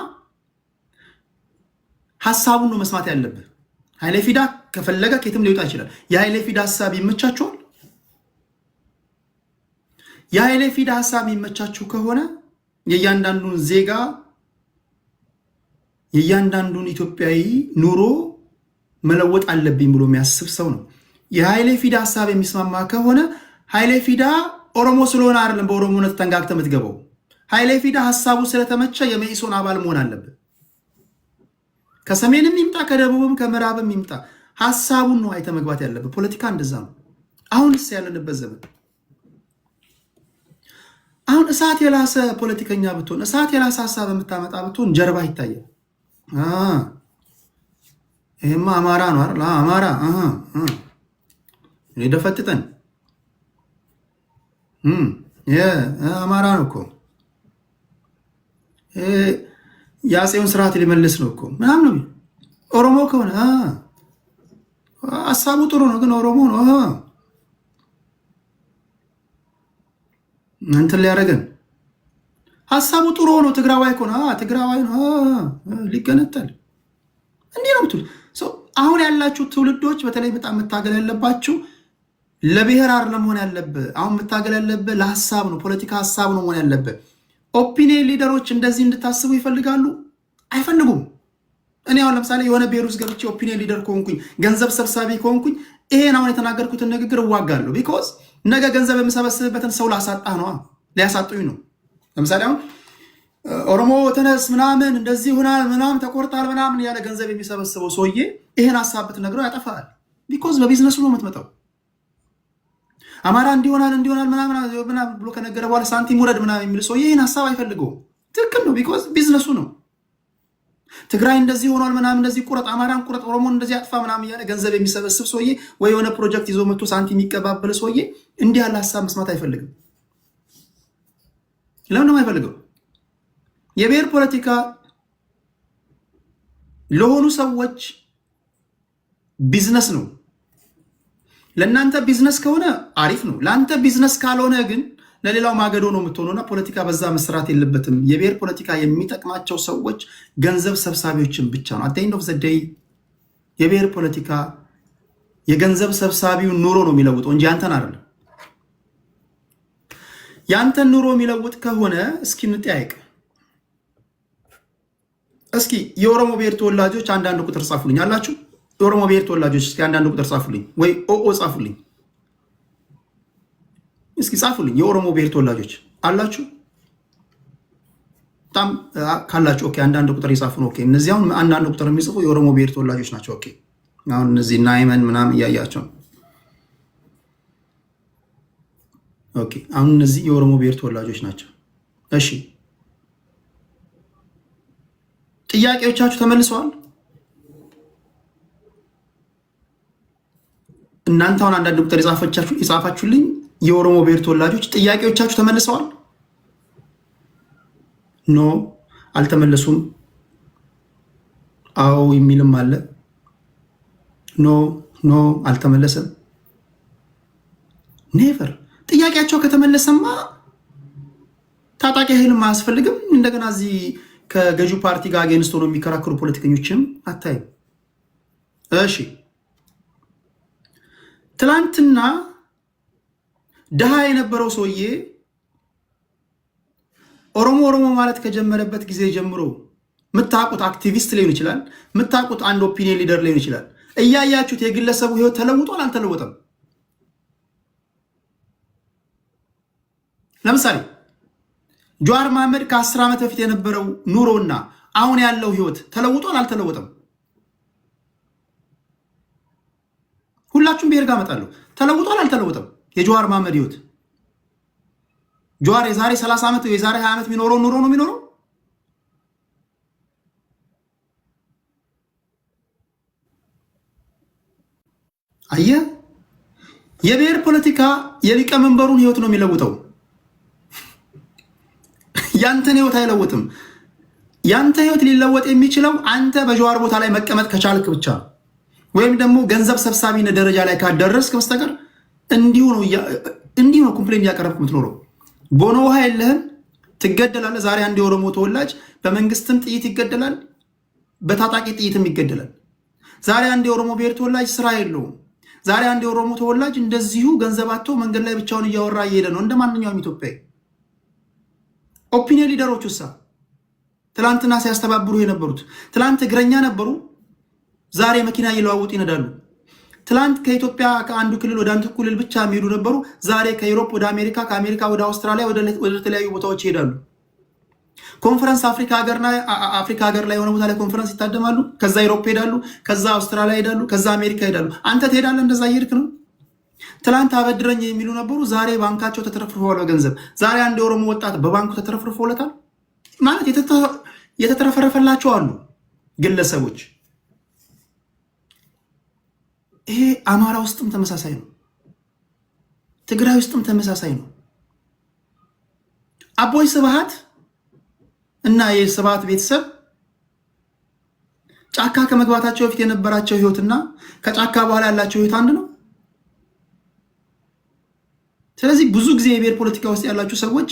ሀሳቡን ነው መስማት ያለብህ። ኃይሌ ፊዳ ከፈለገ ከየትም ሊወጣ ይችላል። የኃይሌ ፊዳ ሀሳብ ይመቻችኋል? የኃይሌ ፊዳ ሀሳብ የሚመቻችሁ ከሆነ የእያንዳንዱን ዜጋ የእያንዳንዱን ኢትዮጵያዊ ኑሮ መለወጥ አለብኝ ብሎ የሚያስብ ሰው ነው። የኃይሌ ፊዳ ሀሳብ የሚስማማ ከሆነ ኃይሌ ፊዳ ኦሮሞ ስለሆነ አይደለም በኦሮሞነት ተንጋግተ የምትገባው። ኃይሌ ፊዳ ሀሳቡ ስለተመቸ የመኢሶን አባል መሆን አለብን። ከሰሜንም ይምጣ ከደቡብም ከምዕራብም ይምጣ ሀሳቡን ነው አይተ መግባት ያለብን። ፖለቲካ እንደዛ ነው። አሁንስ ያለንበት ዘመን አሁን እሳት የላሰ ፖለቲከኛ ብትሆን እሳት የላሰ ሀሳብ የምታመጣ ብትሆን ጀርባ ይታያል። ይሄማ አማራ ነው አይደል? አማራ ደፈጥጠን አማራ ነው እኮ የአፄውን ስርዓት ሊመልስ ነው እኮ ምናምን ነው። ኦሮሞ ከሆነ ሀሳቡ ጥሩ ነው፣ ግን ኦሮሞ ነው እንትን ሊያደርገን ሀሳቡ ጥሩ ሆኖ ትግራዋይ ከሆነ ትግራዋይ ነው ሊገነጠል እንዲህ ነው ምትሉ። አሁን ያላችሁ ትውልዶች በተለይ በጣም መታገል ያለባችሁ ለብሔር አይደለም መሆን ያለብህ። አሁን መታገል ያለብህ ለሀሳብ ነው፣ ፖለቲካ ሀሳብ ነው መሆን ያለብህ። ኦፒኒየን ሊደሮች እንደዚህ እንድታስቡ ይፈልጋሉ? አይፈልጉም። እኔ አሁን ለምሳሌ የሆነ ብሔር ውስጥ ገብቼ ኦፒኒየን ሊደር ከሆንኩኝ ገንዘብ ሰብሳቢ ከሆንኩኝ ይሄን አሁን የተናገርኩትን ንግግር እዋጋለሁ። ቢኮዝ ነገ ገንዘብ የምሰበስብበትን ሰው ላሳጣህ ነው፣ ሊያሳጡኝ ነው። ለምሳሌ አሁን ኦሮሞ ተነስ ምናምን እንደዚህ ሆናል ምናምን ተቆርጣል ምናምን ያለ ገንዘብ የሚሰበስበው ሰውዬ ይሄን ሀሳብ ብትነግረው ያጠፋል። ቢኮዝ በቢዝነሱ ነው የምትመጣው። አማራ እንዲሆናል ምናምን ብሎ ከነገረ በኋላ ሳንቲም ውረድ ምናምን የሚል ሰውዬ ይህን ሀሳብ አይፈልገውም። ትክክል ነው። ቢኮዝ ቢዝነሱ ነው። ትግራይ እንደዚህ ሆኗል ምናምን እንደዚህ ቁረጥ፣ አማራን ቁረጥ፣ ኦሮሞን እንደዚህ አጥፋ ምናምን እያለ ገንዘብ የሚሰበስብ ሰውዬ ወይ የሆነ ፕሮጀክት ይዞ መጥቶ ሳንቲም የሚቀባበል ሰውዬ እንዲህ ያለ ሀሳብ መስማት አይፈልግም። ለምን ነው አይፈልገው? የብሔር ፖለቲካ ለሆኑ ሰዎች ቢዝነስ ነው። ለእናንተ ቢዝነስ ከሆነ አሪፍ ነው። ለአንተ ቢዝነስ ካልሆነ ግን ለሌላው ማገዶ ነው የምትሆነውና ፖለቲካ በዛ መስራት የለበትም። የብሔር ፖለቲካ የሚጠቅማቸው ሰዎች ገንዘብ ሰብሳቢዎችን ብቻ ነው። አት ኤንድ ኦፍ ዘ ዴይ የብሔር ፖለቲካ የገንዘብ ሰብሳቢውን ኑሮ ነው የሚለውጠው እንጂ ያንተን አይደለም። ያንተን ኑሮ የሚለውጥ ከሆነ እስኪ እንጠያየቅ። እስኪ የኦሮሞ ብሔር ተወላጆች አንዳንድ ቁጥር ጻፉልኝ አላችሁ? የኦሮሞ ብሔር ተወላጆች እስኪ አንዳንድ ቁጥር ጻፉልኝ፣ ወይ ኦኦ ጻፉልኝ። እስኪ ጻፉልኝ። የኦሮሞ ብሔር ተወላጆች አላችሁ? በጣም ካላችሁ ኦኬ፣ አንዳንድ ቁጥር ይጻፉ ነው። ኦኬ፣ እነዚህ አሁን አንዳንድ ቁጥር የሚጽፉ የኦሮሞ ብሔር ተወላጆች ናቸው። ኦኬ፣ አሁን እነዚህ ናይመን ምናምን እያያቸው ኦኬ፣ አሁን እነዚህ የኦሮሞ ብሔር ተወላጆች ናቸው። እሺ፣ ጥያቄዎቻችሁ ተመልሰዋል? እናንተ አሁን አንዳንድ ቁጥር የጻፋችሁልኝ የኦሮሞ ብሔር ተወላጆች ጥያቄዎቻችሁ ተመልሰዋል? ኖ አልተመለሱም። አዎ የሚልም አለ። ኖ አልተመለሰም። ኔቨር። ጥያቄያቸው ከተመለሰማ ታጣቂ ኃይልም አያስፈልግም። እንደገና እዚህ ከገዢው ፓርቲ ጋር አጌንስት ሆኖ የሚከራከሩ ፖለቲከኞችም አታይም። እሺ፣ ትላንትና ድሃ የነበረው ሰውዬ ኦሮሞ ማለት ከጀመረበት ጊዜ ጀምሮ የምታውቁት አክቲቪስት ሊሆን ይችላል፣ የምታውቁት አንድ ኦፒኒየን ሊደር ሊሆን ይችላል። እያያችሁት የግለሰቡ ህይወት ተለውጧል አልተለወጠም? ለምሳሌ ጀዋር መሐመድ ከ10 ዓመት በፊት የነበረው ኑሮና አሁን ያለው ህይወት ተለውጧል አልተለወጠም? ሁላችሁም ብሔር ጋር እመጣለሁ። ተለውጧል አልተለወጠም? የጀዋር መሐመድ ህይወት ጀዋር የዛሬ 30 ዓመት የዛሬ 20 ዓመት የሚኖረው ኑሮ ነው የሚኖረው? አየህ፣ የብሔር ፖለቲካ የሊቀመንበሩን ህይወት ነው የሚለውጠው። ያንተን ህይወት አይለውጥም። ያንተ ህይወት ሊለወጥ የሚችለው አንተ በጀዋር ቦታ ላይ መቀመጥ ከቻልክ ብቻ ነው። ወይም ደግሞ ገንዘብ ሰብሳቢ ደረጃ ላይ ካደረስክ በስተቀር እንዲሁ ነው ኮምፕሌን እያቀረብክ የምትኖረው። ቦኖ ውሃ የለህም፣ ትገደላለህ። ዛሬ አንድ የኦሮሞ ተወላጅ በመንግስትም ጥይት ይገደላል፣ በታጣቂ ጥይትም ይገደላል። ዛሬ አንድ የኦሮሞ ብሔር ተወላጅ ስራ የለውም። ዛሬ አንድ የኦሮሞ ተወላጅ እንደዚሁ ገንዘብ አጥቶ መንገድ ላይ ብቻውን እያወራ እየሄደ ነው እንደ ማንኛውም ኢትዮጵያዊ። ኦፒኒየን ሊደሮች ውሳ ትላንትና ሲያስተባብሩ የነበሩት ትላንት እግረኛ ነበሩ፣ ዛሬ መኪና እየለዋወጡ ይነዳሉ። ትላንት ከኢትዮጵያ ከአንዱ ክልል ወደ አንዱ ክልል ብቻ የሚሄዱ ነበሩ፣ ዛሬ ከዩሮፕ ወደ አሜሪካ፣ ከአሜሪካ ወደ አውስትራሊያ፣ ወደ ተለያዩ ቦታዎች ይሄዳሉ። ኮንፈረንስ አፍሪካ ሀገር ላይ የሆነ ቦታ ላይ ኮንፈረንስ ይታደማሉ። ከዛ ዩሮፕ ሄዳሉ፣ ከዛ አውስትራሊያ ሄዳሉ፣ ከዛ አሜሪካ ሄዳሉ። አንተ ትሄዳለህ፣ እንደዛ እየሄድክ ነው። ትላንት አበድረኝ የሚሉ ነበሩ፣ ዛሬ ባንካቸው ተተረፍርፈዋል በገንዘብ። ዛሬ አንድ የኦሮሞ ወጣት በባንኩ ተተረፍርፎለታል ማለት የተተረፈረፈላቸው አሉ ግለሰቦች። ይሄ አማራ ውስጥም ተመሳሳይ ነው፣ ትግራይ ውስጥም ተመሳሳይ ነው። አቦይ ስብሃት እና የስብሃት ቤተሰብ ጫካ ከመግባታቸው በፊት የነበራቸው ህይወትና ከጫካ በኋላ ያላቸው ህይወት አንድ ነው። ስለዚህ ብዙ ጊዜ የብሔር ፖለቲካ ውስጥ ያላችሁ ሰዎች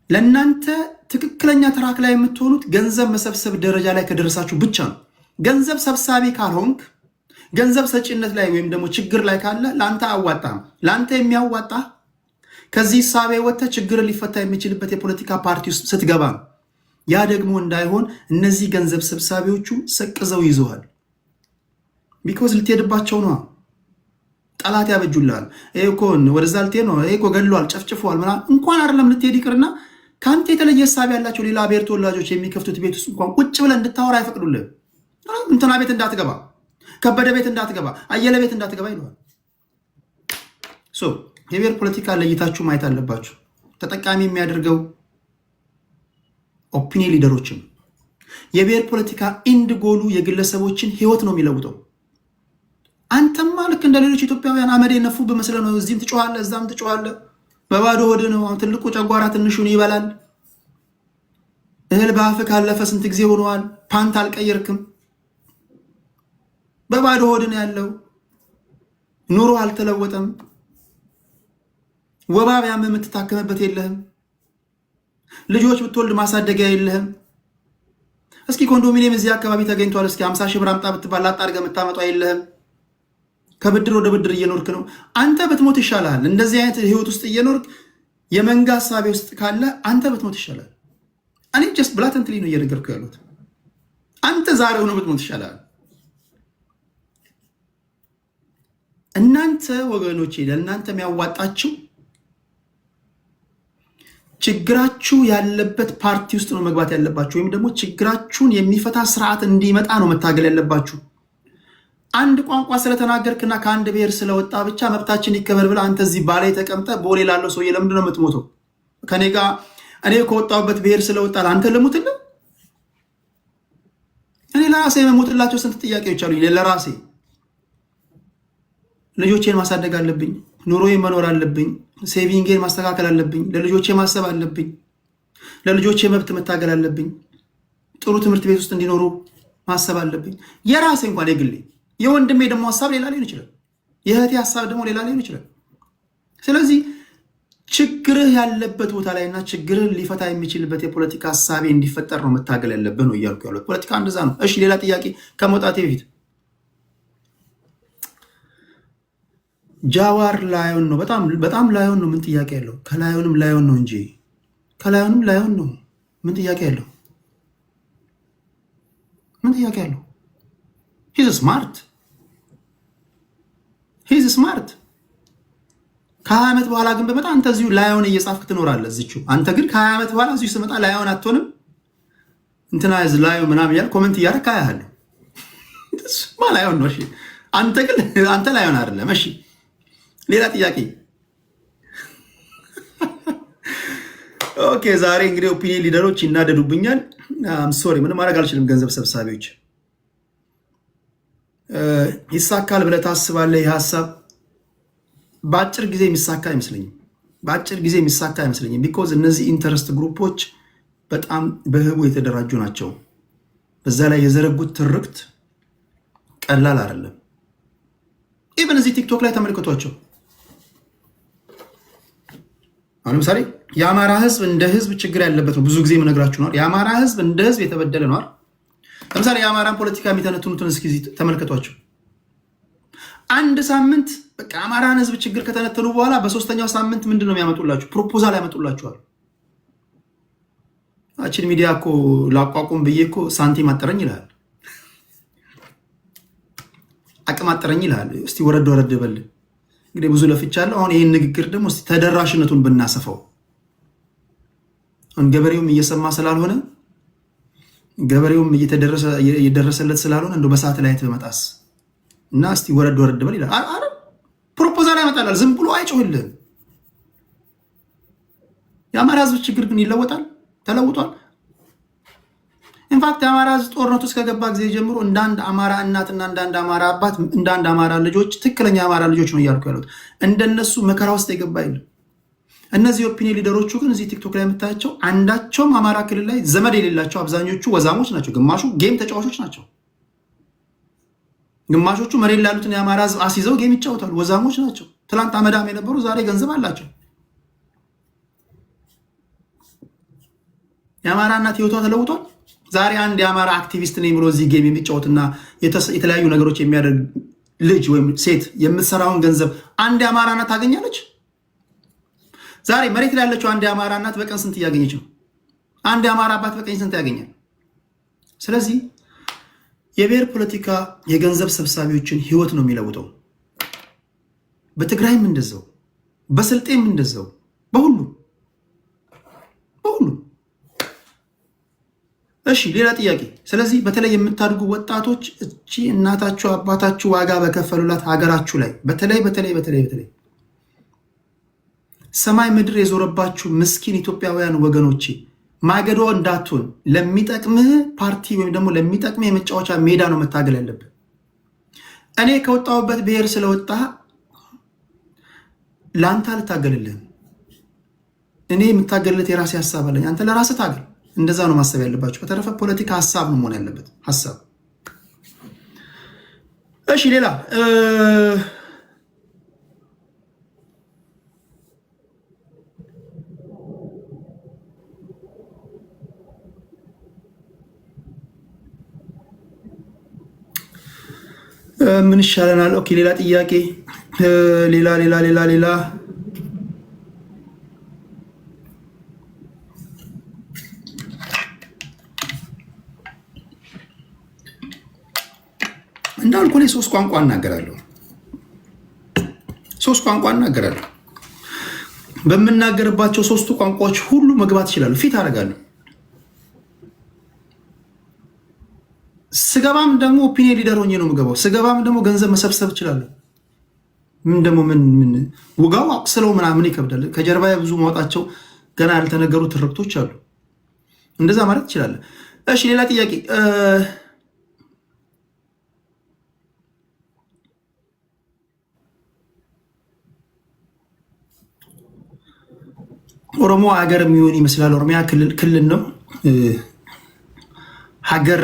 ለእናንተ ትክክለኛ ትራክ ላይ የምትሆኑት ገንዘብ መሰብሰብ ደረጃ ላይ ከደረሳችሁ ብቻ ነው። ገንዘብ ሰብሳቢ ካልሆንክ፣ ገንዘብ ሰጪነት ላይ ወይም ደግሞ ችግር ላይ ካለ ለአንተ አዋጣም። ለአንተ የሚያዋጣ ከዚህ ሳቤ ወጥተህ ችግርን ሊፈታ የሚችልበት የፖለቲካ ፓርቲ ውስጥ ስትገባ ነው። ያ ደግሞ እንዳይሆን እነዚህ ገንዘብ ሰብሳቢዎቹ ሰቅዘው ይዘዋል። ቢኮዝ ልትሄድባቸው ነው። ጠላት ያበጁልሃል። ይሄ እኮ ወደዛ ልትሄድ ነው፣ ይሄ እኮ ገድሏል፣ ጨፍጭፏል ምናምን እንኳን አይደለም ልትሄድ ይቅርና ከአንተ የተለየ ሳቤ ያላቸው ሌላ ብሔር ተወላጆች የሚከፍቱት ቤት ውስጥ እንኳን ቁጭ ብለህ እንድታወራ አይፈቅዱልህም። እንትና ቤት እንዳትገባ፣ ከበደ ቤት እንዳትገባ፣ አየለ ቤት እንዳትገባ ይለዋል። የብሔር ፖለቲካ ለይታችሁ ማየት አለባችሁ። ተጠቃሚ የሚያደርገው ኦፒኒየን ሊደሮችን። የብሔር ፖለቲካ ኢንድ ጎሉ የግለሰቦችን ህይወት ነው የሚለውጠው። አንተማ ልክ እንደ ሌሎች ኢትዮጵያውያን አመድ የነፉ በመስለ ነው። እዚህም ትጮኻለህ፣ እዛም ትጮኻለህ። በባዶ ሆድ ነው። ትልቁ ጨጓራ ትንሹን ይበላል። እህል በአፍ ካለፈ ስንት ጊዜ ሆነዋል። ፓንት አልቀየርክም። በባዶ ሆድ ነው ያለው። ኑሮ አልተለወጠም። ወባ ቢያምህ የምትታከምበት የለህም። ልጆች ብትወልድ ማሳደጊያ የለህም። እስኪ ኮንዶሚኒየም እዚህ አካባቢ ተገኝቷል፣ እስኪ 50 ሺህ ብር አምጣ ብትባል አጣርገህ የምታመጣው የለህም። ከብድር ወደ ብድር እየኖርክ ነው። አንተ ብትሞት ይሻላል። እንደዚህ አይነት ህይወት ውስጥ እየኖርክ የመንጋ ሀሳቤ ውስጥ ካለ አንተ ብትሞት ይሻላል። እኔ ጀስት ብላተንትሊ ነው እየነገርኩ ያሉት። አንተ ዛሬ ሆኖ ብትሞት ይሻላል። እናንተ ወገኖቼ ለእናንተ የሚያዋጣችሁ ችግራችሁ ያለበት ፓርቲ ውስጥ ነው መግባት ያለባችሁ፣ ወይም ደግሞ ችግራችሁን የሚፈታ ስርዓት እንዲመጣ ነው መታገል ያለባችሁ። አንድ ቋንቋ ስለተናገርክና ከአንድ ብሔር ስለወጣ ብቻ መብታችን ይከበር ብለህ አንተ እዚህ ባላይ ተቀምጠ ቦሌ ላለው ሰውዬ ለምንድን ነው የምትሞተው? ከኔ ጋር እኔ ከወጣሁበት ብሔር ስለወጣ አንተ ልሙትልህ? እኔ ለራሴ የመሞትላቸው ስንት ጥያቄዎች አሉኝ። ለራሴ ልጆቼን ማሳደግ አለብኝ፣ ኑሮዬን መኖር አለብኝ፣ ሴቪንጌን ማስተካከል አለብኝ፣ ለልጆቼ ማሰብ አለብኝ፣ ለልጆቼ መብት መታገል አለብኝ፣ ጥሩ ትምህርት ቤት ውስጥ እንዲኖሩ ማሰብ አለብኝ። የራሴ እንኳን የግሌ የወንድሜ ደግሞ ሀሳብ ሌላ ሊሆን ይችላል። የእህቴ ሀሳብ ደግሞ ሌላ ሊሆን ይችላል። ስለዚህ ችግርህ ያለበት ቦታ ላይ እና ችግርህ ሊፈታ የሚችልበት የፖለቲካ ሀሳቤ እንዲፈጠር ነው መታገል ያለብህ ነው እያልኩ ያሉት። ፖለቲካ እንደዛ ነው። እሺ ሌላ ጥያቄ ከመውጣቴ በፊት ጃዋር ላዮን ነው፣ በጣም ላዮን ነው። ምን ጥያቄ ያለው? ከላዮንም ላዮን ነው እንጂ ከላዮንም ላዮን ነው። ምን ጥያቄ ያለው? ምን ጥያቄ ያለው? ሂዝ ስማርት ከ20 ዓመት በኋላ ግን በመጣ አንተ እዚሁ ላዮን እየጻፍክ ትኖራለህ እዚሁ። አንተ ግን ከ20 ዓመት በኋላ እዚሁ ስመጣ ላዮን አትሆንም እንትና ያዝ ላዮን ምናምን እያልክ ኮመንት እያደረክ አያለሁ። እሱማ ላዮን ነው። እሺ አንተ ግን አንተ ላዮን አይደለም። እሺ ሌላ ጥያቄ። ኦኬ ዛሬ እንግዲህ ኦፒኒየን ሊደሮች ይናደዱብኛል። ሶሪ ምንም ማድረግ አልችልም። ገንዘብ ሰብሳቢዎች ይሳካል ብለህ ታስባለህ? ይህ ሀሳብ በአጭር ጊዜ የሚሳካ አይመስለኝም። ቢኮዝ እነዚህ ኢንተረስት ግሩፖች በጣም በህቡ የተደራጁ ናቸው። በዛ ላይ የዘረጉት ትርክት ቀላል አይደለም። ኢቨን እዚህ ቲክቶክ ላይ ተመልክቷቸው። አሁን ለምሳሌ የአማራ ህዝብ እንደ ህዝብ ችግር ያለበት ነው። ብዙ ጊዜ የምነግራችሁ ነው። የአማራ ህዝብ እንደ ህዝብ የተበደለ ነው። ለምሳሌ የአማራን ፖለቲካ የሚተነትኑትን እስኪ ተመልከቷቸው። አንድ ሳምንት በቃ አማራን ህዝብ ችግር ከተነተኑ በኋላ በሶስተኛው ሳምንት ምንድን ነው የሚያመጡላችሁ? ፕሮፖዛል ያመጡላችኋል። አችን ሚዲያ እኮ ላቋቁም ብዬ እኮ ሳንቲም አጠረኝ ይላል፣ አቅም አጠረኝ ይላል። እስቲ ወረድ ወረድ በል እንግዲህ ብዙ ለፍቻለሁ። አሁን ይህን ንግግር ደግሞ እስቲ ተደራሽነቱን ብናሰፋው፣ ገበሬውም እየሰማ ስላልሆነ ገበሬውም እየደረሰለት ስላልሆነ እንደው በሰዓት ላይ በመጣስ እና እስቲ ወረድ ወረድ በል ይላል። አረ ፕሮፖዛል ያመጣላል፣ ዝም ብሎ አይጮህልህም። የአማራ ህዝብ ችግር ግን ይለወጣል፣ ተለውጧል። ኢንፋክት የአማራ ህዝብ ጦርነቱ ውስጥ ከገባ ጊዜ ጀምሮ እንዳንድ አማራ እናትና እንዳንድ አማራ አባት እንዳንድ አማራ ልጆች ትክክለኛ አማራ ልጆች ነው እያልኩ ያሉት። እንደነሱ መከራ ውስጥ የገባ የለም። እነዚህ ኦፒኒየን ሊደሮቹ ግን እዚህ ቲክቶክ ላይ የምታያቸው አንዳቸውም አማራ ክልል ላይ ዘመድ የሌላቸው አብዛኞቹ ወዛሞች ናቸው። ግማሹ ጌም ተጫዋቾች ናቸው። ግማሾቹ መሬት ላሉትን የአማራ ህዝብ አስይዘው ጌም ይጫወታሉ። ወዛሞች ናቸው። ትላንት አመዳም የነበሩ ዛሬ ገንዘብ አላቸው። የአማራ እናት ህይወቷ ተለውጧል። ዛሬ አንድ የአማራ አክቲቪስት ነኝ ብሎ እዚህ ጌም የሚጫወትና የተለያዩ ነገሮች የሚያደርግ ልጅ ወይም ሴት የምትሰራውን ገንዘብ አንድ የአማራ እናት ታገኛለች። ዛሬ መሬት ላይ ያለችው አንድ የአማራ እናት በቀን ስንት እያገኘች ነው? አንድ የአማራ አባት በቀን ስንት ያገኛል? ስለዚህ የብሔር ፖለቲካ የገንዘብ ሰብሳቢዎችን ህይወት ነው የሚለውጠው። በትግራይም እንደዛው፣ በስልጤም እንደዛው፣ በሁሉም። እሺ ሌላ ጥያቄ። ስለዚህ በተለይ የምታድጉ ወጣቶች እቺ እናታችሁ አባታችሁ ዋጋ በከፈሉላት ሀገራችሁ ላይ በተለይ ሰማይ ምድር የዞረባችሁ ምስኪን ኢትዮጵያውያን ወገኖቼ ማገዶ እንዳትሆን ለሚጠቅምህ ፓርቲ ወይም ደግሞ ለሚጠቅምህ የመጫወቻ ሜዳ ነው መታገል ያለብህ። እኔ ከወጣሁበት ብሔር ስለወጣ ለአንተ አልታገልልህም። እኔ የምታገልለት የራሴ ሀሳብ አለኝ። አንተ ለራስህ ታገል። እንደዛ ነው ማሰብ ያለባቸው። በተረፈ ፖለቲካ ሀሳብ ነው መሆን ያለበት፣ ሀሳብ። እሺ ሌላ ምን ይሻለናል? ኦኬ ሌላ ጥያቄ። ሌላ እንዳልኩ እኔ ሶስት ቋንቋ እናገራለሁ። በምናገርባቸው ሶስቱ ቋንቋዎች ሁሉ መግባት ይችላሉ። ፊት አደርጋለሁ። ስገባም ደግሞ ኦፒኒየን ሊደር ሆኜ ነው የምገባው። ስገባም ደግሞ ገንዘብ መሰብሰብ እችላለሁ። ምን ውጋው አቅስለው ምናምን ይከብዳል። ከጀርባ ብዙ ማውጣቸው ገና ያልተነገሩ ትርክቶች አሉ። እንደዛ ማለት ትችላለህ። እሺ ሌላ ጥያቄ። ኦሮሞ ሀገር የሚሆን ይመስላል። ኦሮሚያ ክልል ነው። ሀገር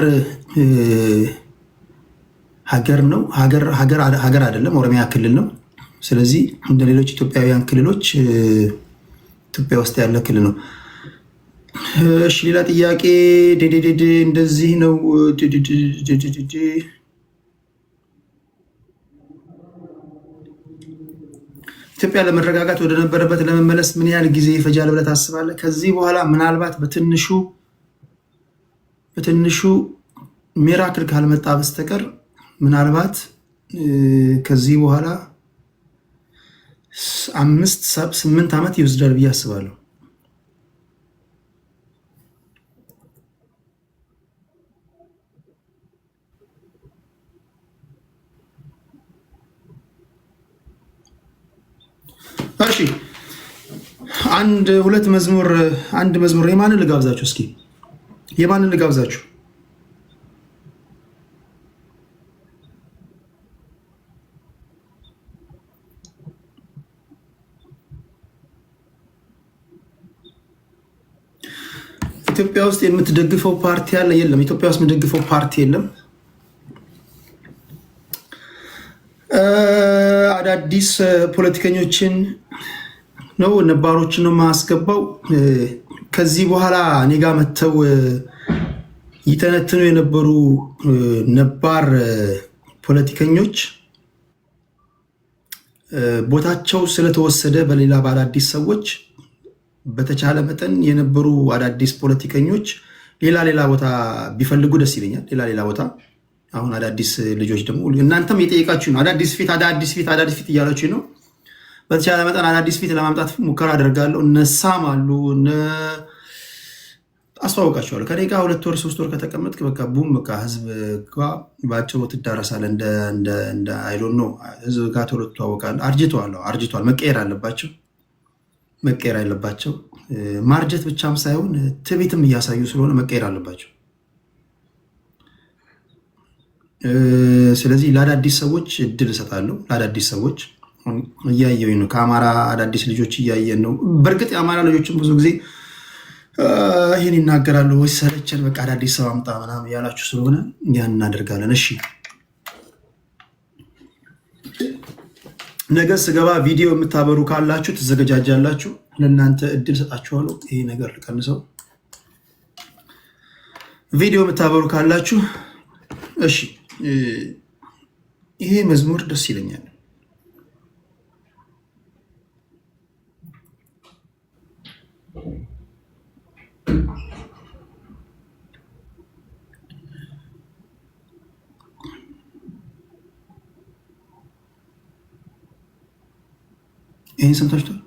ነው። ሀገር አይደለም። ኦሮሚያ ክልል ነው። ስለዚህ እንደ ሌሎች ኢትዮጵያውያን ክልሎች ኢትዮጵያ ውስጥ ያለ ክልል ነው። እሺ ሌላ ጥያቄ። እንደዚህ ነው። ኢትዮጵያ ለመረጋጋት ወደ ነበረበት ለመመለስ ምን ያህል ጊዜ ይፈጃል ብለህ ታስባለህ? ከዚህ በኋላ ምናልባት በትንሹ ሚራክል ካልመጣ በስተቀር ምናልባት ከዚህ በኋላ 5-8 ዓመት ይወስዳል ብዬ አስባለሁ። እሺ አንድ መዝሙር የማንን ልጋብዛችሁ? እስኪ የማንን ልጋብዛችሁ? ኢትዮጵያ ውስጥ የምትደግፈው ፓርቲ አለ? የለም። ኢትዮጵያ ውስጥ የምትደግፈው ፓርቲ የለም። አዳዲስ ፖለቲከኞችን ነው ነባሮችን ነው የማስገባው። ከዚህ በኋላ እኔ ጋ መጥተው ይተነትኑ የነበሩ ነባር ፖለቲከኞች ቦታቸው ስለተወሰደ በሌላ በአዳዲስ ሰዎች በተቻለ መጠን የነበሩ አዳዲስ ፖለቲከኞች ሌላ ቦታ ቢፈልጉ ደስ ይለኛል። ሌላ ቦታ አሁን አዳዲስ ልጆች ደግሞ እናንተም የጠየቃችሁ ነው። አዳዲስ ፊት እያላችሁ ነው። በተቻለ መጠን አዳዲስ ፊት ለማምጣት ሙከራ አደርጋለሁ። እነሳም አሉ አስተዋውቃቸዋለሁ። ከኔ ጋር 2 ወር 3 ወር ከተቀመጥክ በቃ ቡም በቃ ህዝብ ጋር በአጭሩ ትዳረሳለህ። እንደ አይዶን ነው ህዝብ ጋር ቶሎ ትተዋወቃለህ። አርጅቷል። መቀየር አለባቸው። ማርጀት ብቻም ሳይሆን ትዕቢትም እያሳዩ ስለሆነ መቀየር አለባቸው። ስለዚህ ለአዳዲስ ሰዎች እድል እሰጣለሁ። ለአዳዲስ ሰዎች እያየሁኝ ነው። ከአማራ አዳዲስ ልጆች እያየን ነው። በእርግጥ የአማራ ልጆችን ብዙ ጊዜ ይህን ይናገራሉ ወይ ሰለቸን፣ በቃ አዳዲስ ሰው አምጣ ምናምን ያላችሁ ስለሆነ ያን እናደርጋለን። እሺ ነገ ስገባ ቪዲዮ የምታበሩ ካላችሁ ትዘገጃጃላችሁ። ለእናንተ እድል ሰጣችኋለሁ። ይሄ ነገር ልቀንሰው። ቪዲዮ የምታበሩ ካላችሁ እሺ። ይሄ መዝሙር ደስ ይለኛል። ይህን ሰምታችኋል?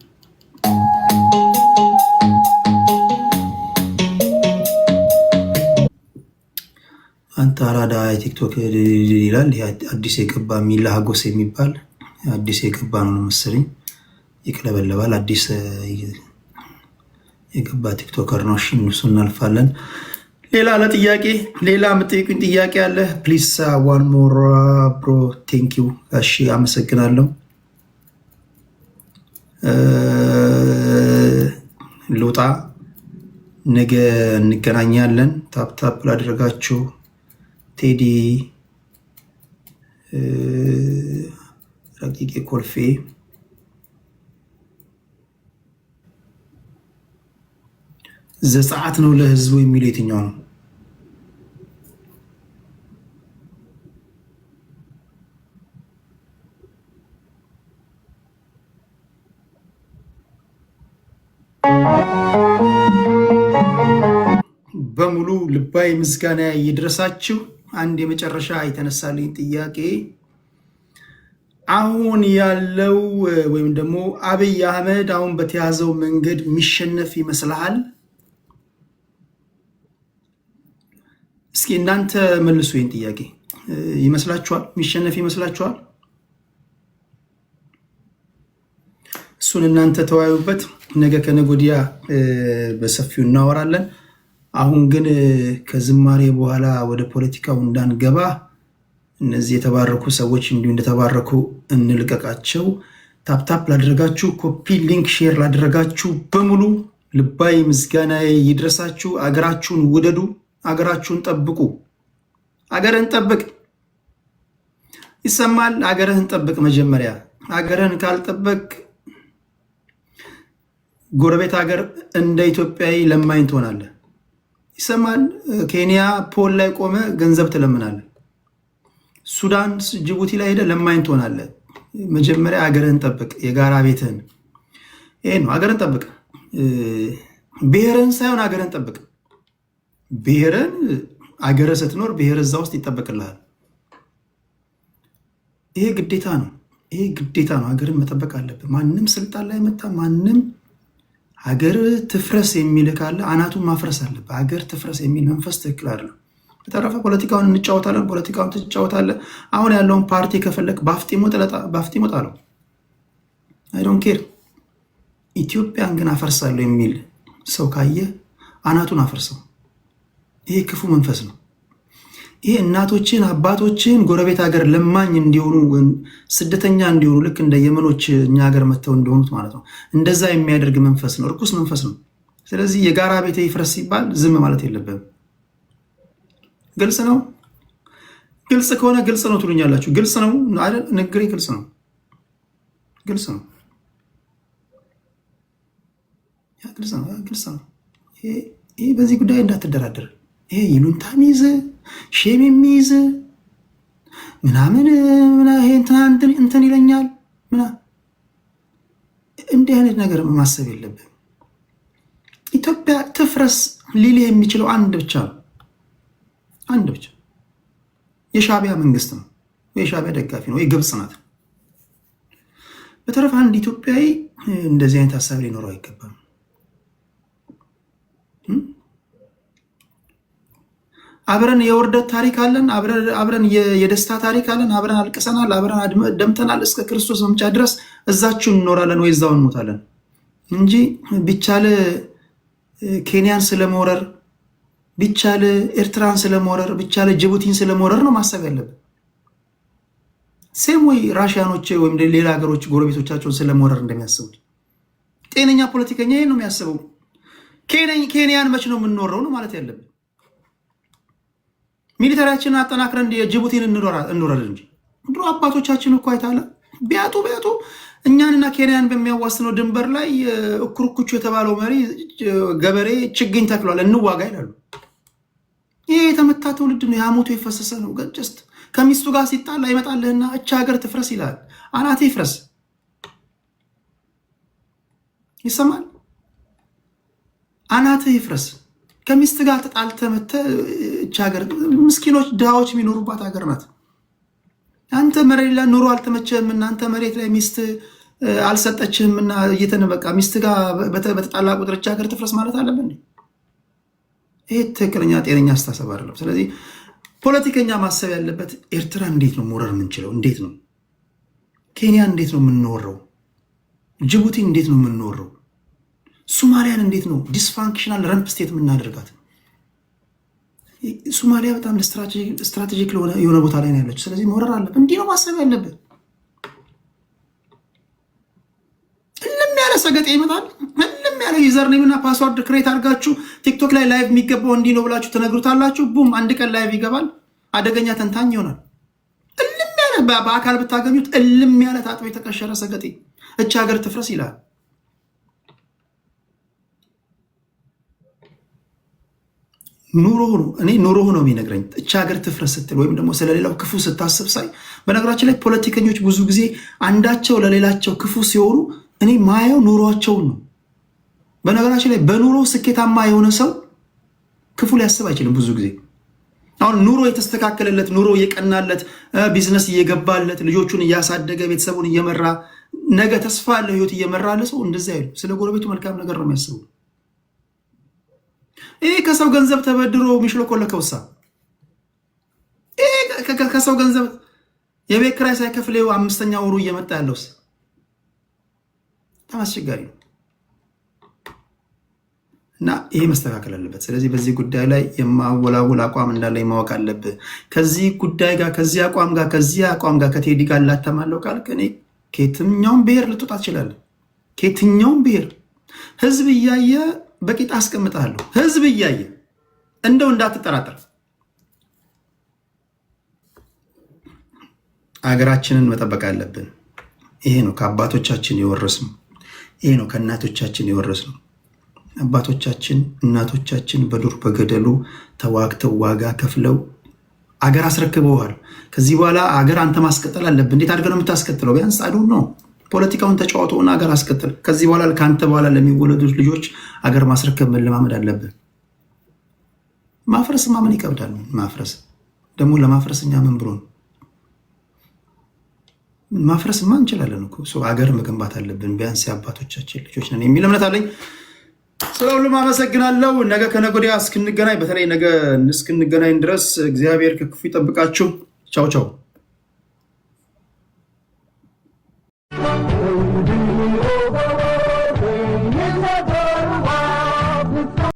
አንተ አራዳ ቲክቶክ ይላል። አዲስ የገባ ሚላ ሀጎስ የሚባል አዲስ የገባ ነው መሰለኝ፣ ይቅለበለባል። አዲስ የገባ ቲክቶከር ነው። እሺ እነሱ እናልፋለን። ሌላ የምጠይቁኝ ጥያቄ አለ? ፕሊስ ዋን ሞር ብሮ ቴንክ ዩ። እሺ አመሰግናለሁ። ልውጣ፣ ነገ እንገናኛለን። ታፕታፕ ላደረጋችሁ ቴዲ ረቂቄ ኮልፌ ዘጸአት ነው ለህዝቡ የሚለው የትኛው ነው? በሙሉ ልባዊ ምስጋና ይድረሳችሁ። አንድ የመጨረሻ የተነሳልኝ ጥያቄ አሁን ያለው ወይም ደግሞ አብይ አህመድ አሁን በተያዘው መንገድ የሚሸነፍ ይመስልሃል? እስኪ እናንተ መልሱ ይህን ጥያቄ። ይመስላችኋል? የሚሸነፍ ይመስላችኋል? እሱን እናንተ ተወያዩበት። ነገ ከነገ ወዲያ በሰፊው እናወራለን። አሁን ግን ከዝማሬ በኋላ ወደ ፖለቲካው እንዳንገባ እነዚህ የተባረኩ ሰዎች እንዲሁ እንደተባረኩ እንልቀቃቸው። ታፕታፕ ላደረጋችሁ፣ ኮፒ ሊንክ ሼር ላደረጋችሁ በሙሉ ልባዊ ምስጋና ይድረሳችሁ። አገራችሁን ውደዱ፣ አገራችሁን ጠብቁ። አገርህን ጠብቅ። ይሰማል? አገርህን ጠብቅ። መጀመሪያ አገርህን ካልጠበቅ ጎረቤት ሀገር እንደ ኢትዮጵያዊ ለማኝ ትሆናለህ። ይሰማል? ኬንያ ፖል ላይ ቆመ ገንዘብ ትለምናለህ። ሱዳን፣ ጅቡቲ ላይ ሄደ ለማኝ ትሆናለህ። መጀመሪያ አገርህን ጠብቅ፣ የጋራ ቤትህን። ይሄ ነው፣ አገርህን ጠብቅ። ብሔርህን ሳይሆን አገርህን ጠብቅ። ብሔርህን አገርህ ስትኖር ብሔርህ እዛ ውስጥ ይጠበቅልሃል። ይሄ ግዴታ ነው። አገርን መጠበቅ አለብህ። ማንም ስልጣን ላይ መጣ ማንም ሀገር ትፍረስ የሚል ካለ አናቱን ማፍረስ አለብህ። ሀገር ትፍረስ የሚል መንፈስ ትክክል አይደለም። በተረፈ ፖለቲካውን እንጫወታለን፣ ፖለቲካውን ትጫወታለህ። አሁን ያለውን ፓርቲ ከፈለግ በአፍጢሞ ጣለው። አይ ዶንት ኬር። ኢትዮጵያን ግን አፈርሳለሁ የሚል ሰው ካየ አናቱን አፈርሰው። ይሄ ክፉ መንፈስ ነው። ይሄ እናቶችን አባቶችን ጎረቤት ሀገር ለማኝ እንዲሆኑ ስደተኛ እንዲሆኑ ልክ እንደ የመኖች እኛ ሀገር መጥተው እንደሆኑት ማለት ነው። እንደዛ የሚያደርግ መንፈስ ነው፣ እርኩስ መንፈስ ነው። ስለዚህ የጋራ ቤት ይፍረስ ሲባል ዝም ማለት የለብንም። ግልጽ ነው። ግልጽ ከሆነ ግልጽ ነው ትሉኛላችሁ። ግልጽ ነው አይደል? ንግሬ ግልጽ ነው። ግልጽ ነው። ይሄ በዚህ ጉዳይ እንዳትደራደር። ይሄ ይሉንታ ሚይዝ ሼም የሚይዝ ምናምን ይሄ እንትን ይለኛል እንዲህ አይነት ነገር ማሰብ የለብን። ኢትዮጵያ ትፍረስ ሊል የሚችለው አንድ ብቻ ነው። አንድ ብቻ የሻዕቢያ መንግስት ነው፣ የሻዕቢያ ደጋፊ ነው፣ የግብፅ ናት። በተረፈ አንድ ኢትዮጵያዊ እንደዚህ አይነት ሀሳብ ሊኖረው አይገባም። አብረን የውርደት ታሪክ አለን፣ አብረን የደስታ ታሪክ አለን፣ አብረን አልቅሰናል፣ አብረን ደምተናል። እስከ ክርስቶስ መምጫ ድረስ እዛችሁ እንኖራለን ወይ እዛው እንሞታለን እንጂ ቢቻል ኬንያን ስለመውረር፣ ቢቻል ኤርትራን ስለመውረር፣ ቢቻል ጅቡቲን ስለመውረር ነው ማሰብ ያለብን። ሴም ወይ ራሽያኖች ወይም ሌላ ሀገሮች ጎረቤቶቻቸውን ስለመውረር እንደሚያስቡት ጤነኛ ፖለቲከኛ ይሄን ነው የሚያስበው። ኬንያን መች ነው የምንኖረው ነው ማለት ያለብን። ሚሊተሪያችንን አጠናክረን የጅቡቲን እንኖረር እንጂ ድሮ አባቶቻችን እኮ አይታለ ቢያጡ እኛንና ኬንያን በሚያዋስነው ድንበር ላይ እኩርኩቹ የተባለው መሪ ገበሬ ችግኝ ተክሏል፣ እንዋጋ ይላሉ። ይሄ የተመታ ትውልድ ነው፣ የሐሞቱ የፈሰሰ ነው። ገጭስት ከሚስቱ ጋር ሲጣላ ይመጣልህና እቻ ሀገር ትፍረስ ይላል። አናቴ ይፍረስ። ይሰማል? አናትህ ይፍረስ። ከሚስት ጋር ተጣልተህ መተህ እቻ ሀገር ምስኪኖች ድሃዎች የሚኖሩባት ሀገር ናት። አንተ መሬት ላይ ኑሮ አልተመቸህምና አንተ መሬት ላይ ሚስት አልሰጠችህምና እየተነበቃ ሚስት ጋር በተጣላ ቁጥር እቻ ሀገር ትፍረስ ማለት አለብን? ይሄ ትክክለኛ ጤነኛ አስተሳሰብ አይደለም። ስለዚህ ፖለቲከኛ ማሰብ ያለበት ኤርትራ እንዴት ነው መውረር የምንችለው? እንዴት ነው ኬንያ እንዴት ነው የምንወረው? ጅቡቲ እንዴት ነው የምንወረው? ሶማሊያን እንዴት ነው ዲስፋንክሽናል ረምፕ ስቴት የምናደርጋት? ሶማሊያ በጣም ስትራቴጂክ የሆነ ቦታ ላይ ነው ያለችው። ስለዚህ መውረር አለብን። እንዲህ ነው ማሰብ ያለብን። እልም ያለ ሰገጤ ይመጣል። እልም ያለ ዩዘር ኔምና ፓስዋርድ ክሬት አድርጋችሁ ቲክቶክ ላይ ላይቭ የሚገባው እንዲህ ነው ብላችሁ ትነግሩታላችሁ። ቡም አንድ ቀን ላይቭ ይገባል። አደገኛ ተንታኝ ይሆናል። እልም ያለ በአካል ብታገኙት እልም ያለ ታጥቦ የተቀሸረ ሰገጤ እች ሀገር ትፍረስ ይላል። ኑሮ ነው የሚነግረኝ። እች ሀገር ትፍረስ ስትል ወይም ደግሞ ስለሌላው ክፉ ስታስብ ሳይ፣ በነገራችን ላይ ፖለቲከኞች ብዙ ጊዜ አንዳቸው ለሌላቸው ክፉ ሲሆኑ እኔ ማየው ኑሯቸውን ነው። በነገራችን ላይ በኑሮ ስኬታማ የሆነ ሰው ክፉ ሊያስብ አይችልም። ብዙ ጊዜ አሁን ኑሮ የተስተካከለለት፣ ኑሮ እየቀናለት፣ ቢዝነስ እየገባለት፣ ልጆቹን እያሳደገ፣ ቤተሰቡን እየመራ፣ ነገ ተስፋ ያለው ህይወት እየመራለ ሰው እንደዚህ አይሉ። ስለ ጎረቤቱ መልካም ነገር ነው የሚያስቡ። ይህ ከሰው ገንዘብ ተበድሮ የሚሽለኮለከውሳ፣ ከሰው ገንዘብ የቤት ኪራይ ሳይከፍል 5ኛ ወሩ እየመጣ ያለውስ በጣም አስቸጋሪ ነው እና ይሄ መስተካከል አለበት። ስለዚህ በዚህ ጉዳይ ላይ የማወላወል አቋም እንዳለኝ ማወቅ አለብህ። ከዚህ ጉዳይ ጋር ከዚህ አቋም ጋር ከቴዲ ጋር ላተማለው ካልክ እኔ ከየትኛውም ብሔር ልትወጣ ትችላለህ። ከየትኛውም ብሔር ህዝብ እያየ በቂጣ አስቀምጣለሁ። ህዝብ እያየ እንደው እንዳትጠራጠር። አገራችንን መጠበቅ አለብን። ይሄ ነው ከአባቶቻችን የወረስነው። ይሄ ነው ከእናቶቻችን የወረስነው። አባቶቻችን እናቶቻችን በዱር በገደሉ ተዋግተው ዋጋ ከፍለው አገር አስረክበዋል። ከዚህ በኋላ አገር አንተ ማስቀጠል አለብን። እንዴት አድርገህ ነው የምታስቀጥለው? ቢያንስ አዱ ነው ፖለቲካውን ተጫወተውና አገር አስቀጥል። ከዚህ በኋላ ከአንተ በኋላ ለሚወለዱት ልጆች አገር ማስረከብ መለማመድ አለብን። ማፍረስ ማመን ይከብዳል። ማፍረስ ደግሞ ለማፍረስ እኛ ምን ብሎን ማፍረስማ እንችላለን እኮ። አገር መገንባት አለብን። ቢያንስ የአባቶቻችን ልጆች ነን የሚል እምነት አለኝ። ስለ ሁሉም አመሰግናለሁ። ነገ ከነገ ወዲያ እስክንገናኝ፣ በተለይ ነገ እስክንገናኝ ድረስ እግዚአብሔር ከክፉ ይጠብቃችሁ። ቻው ቻው። Oh,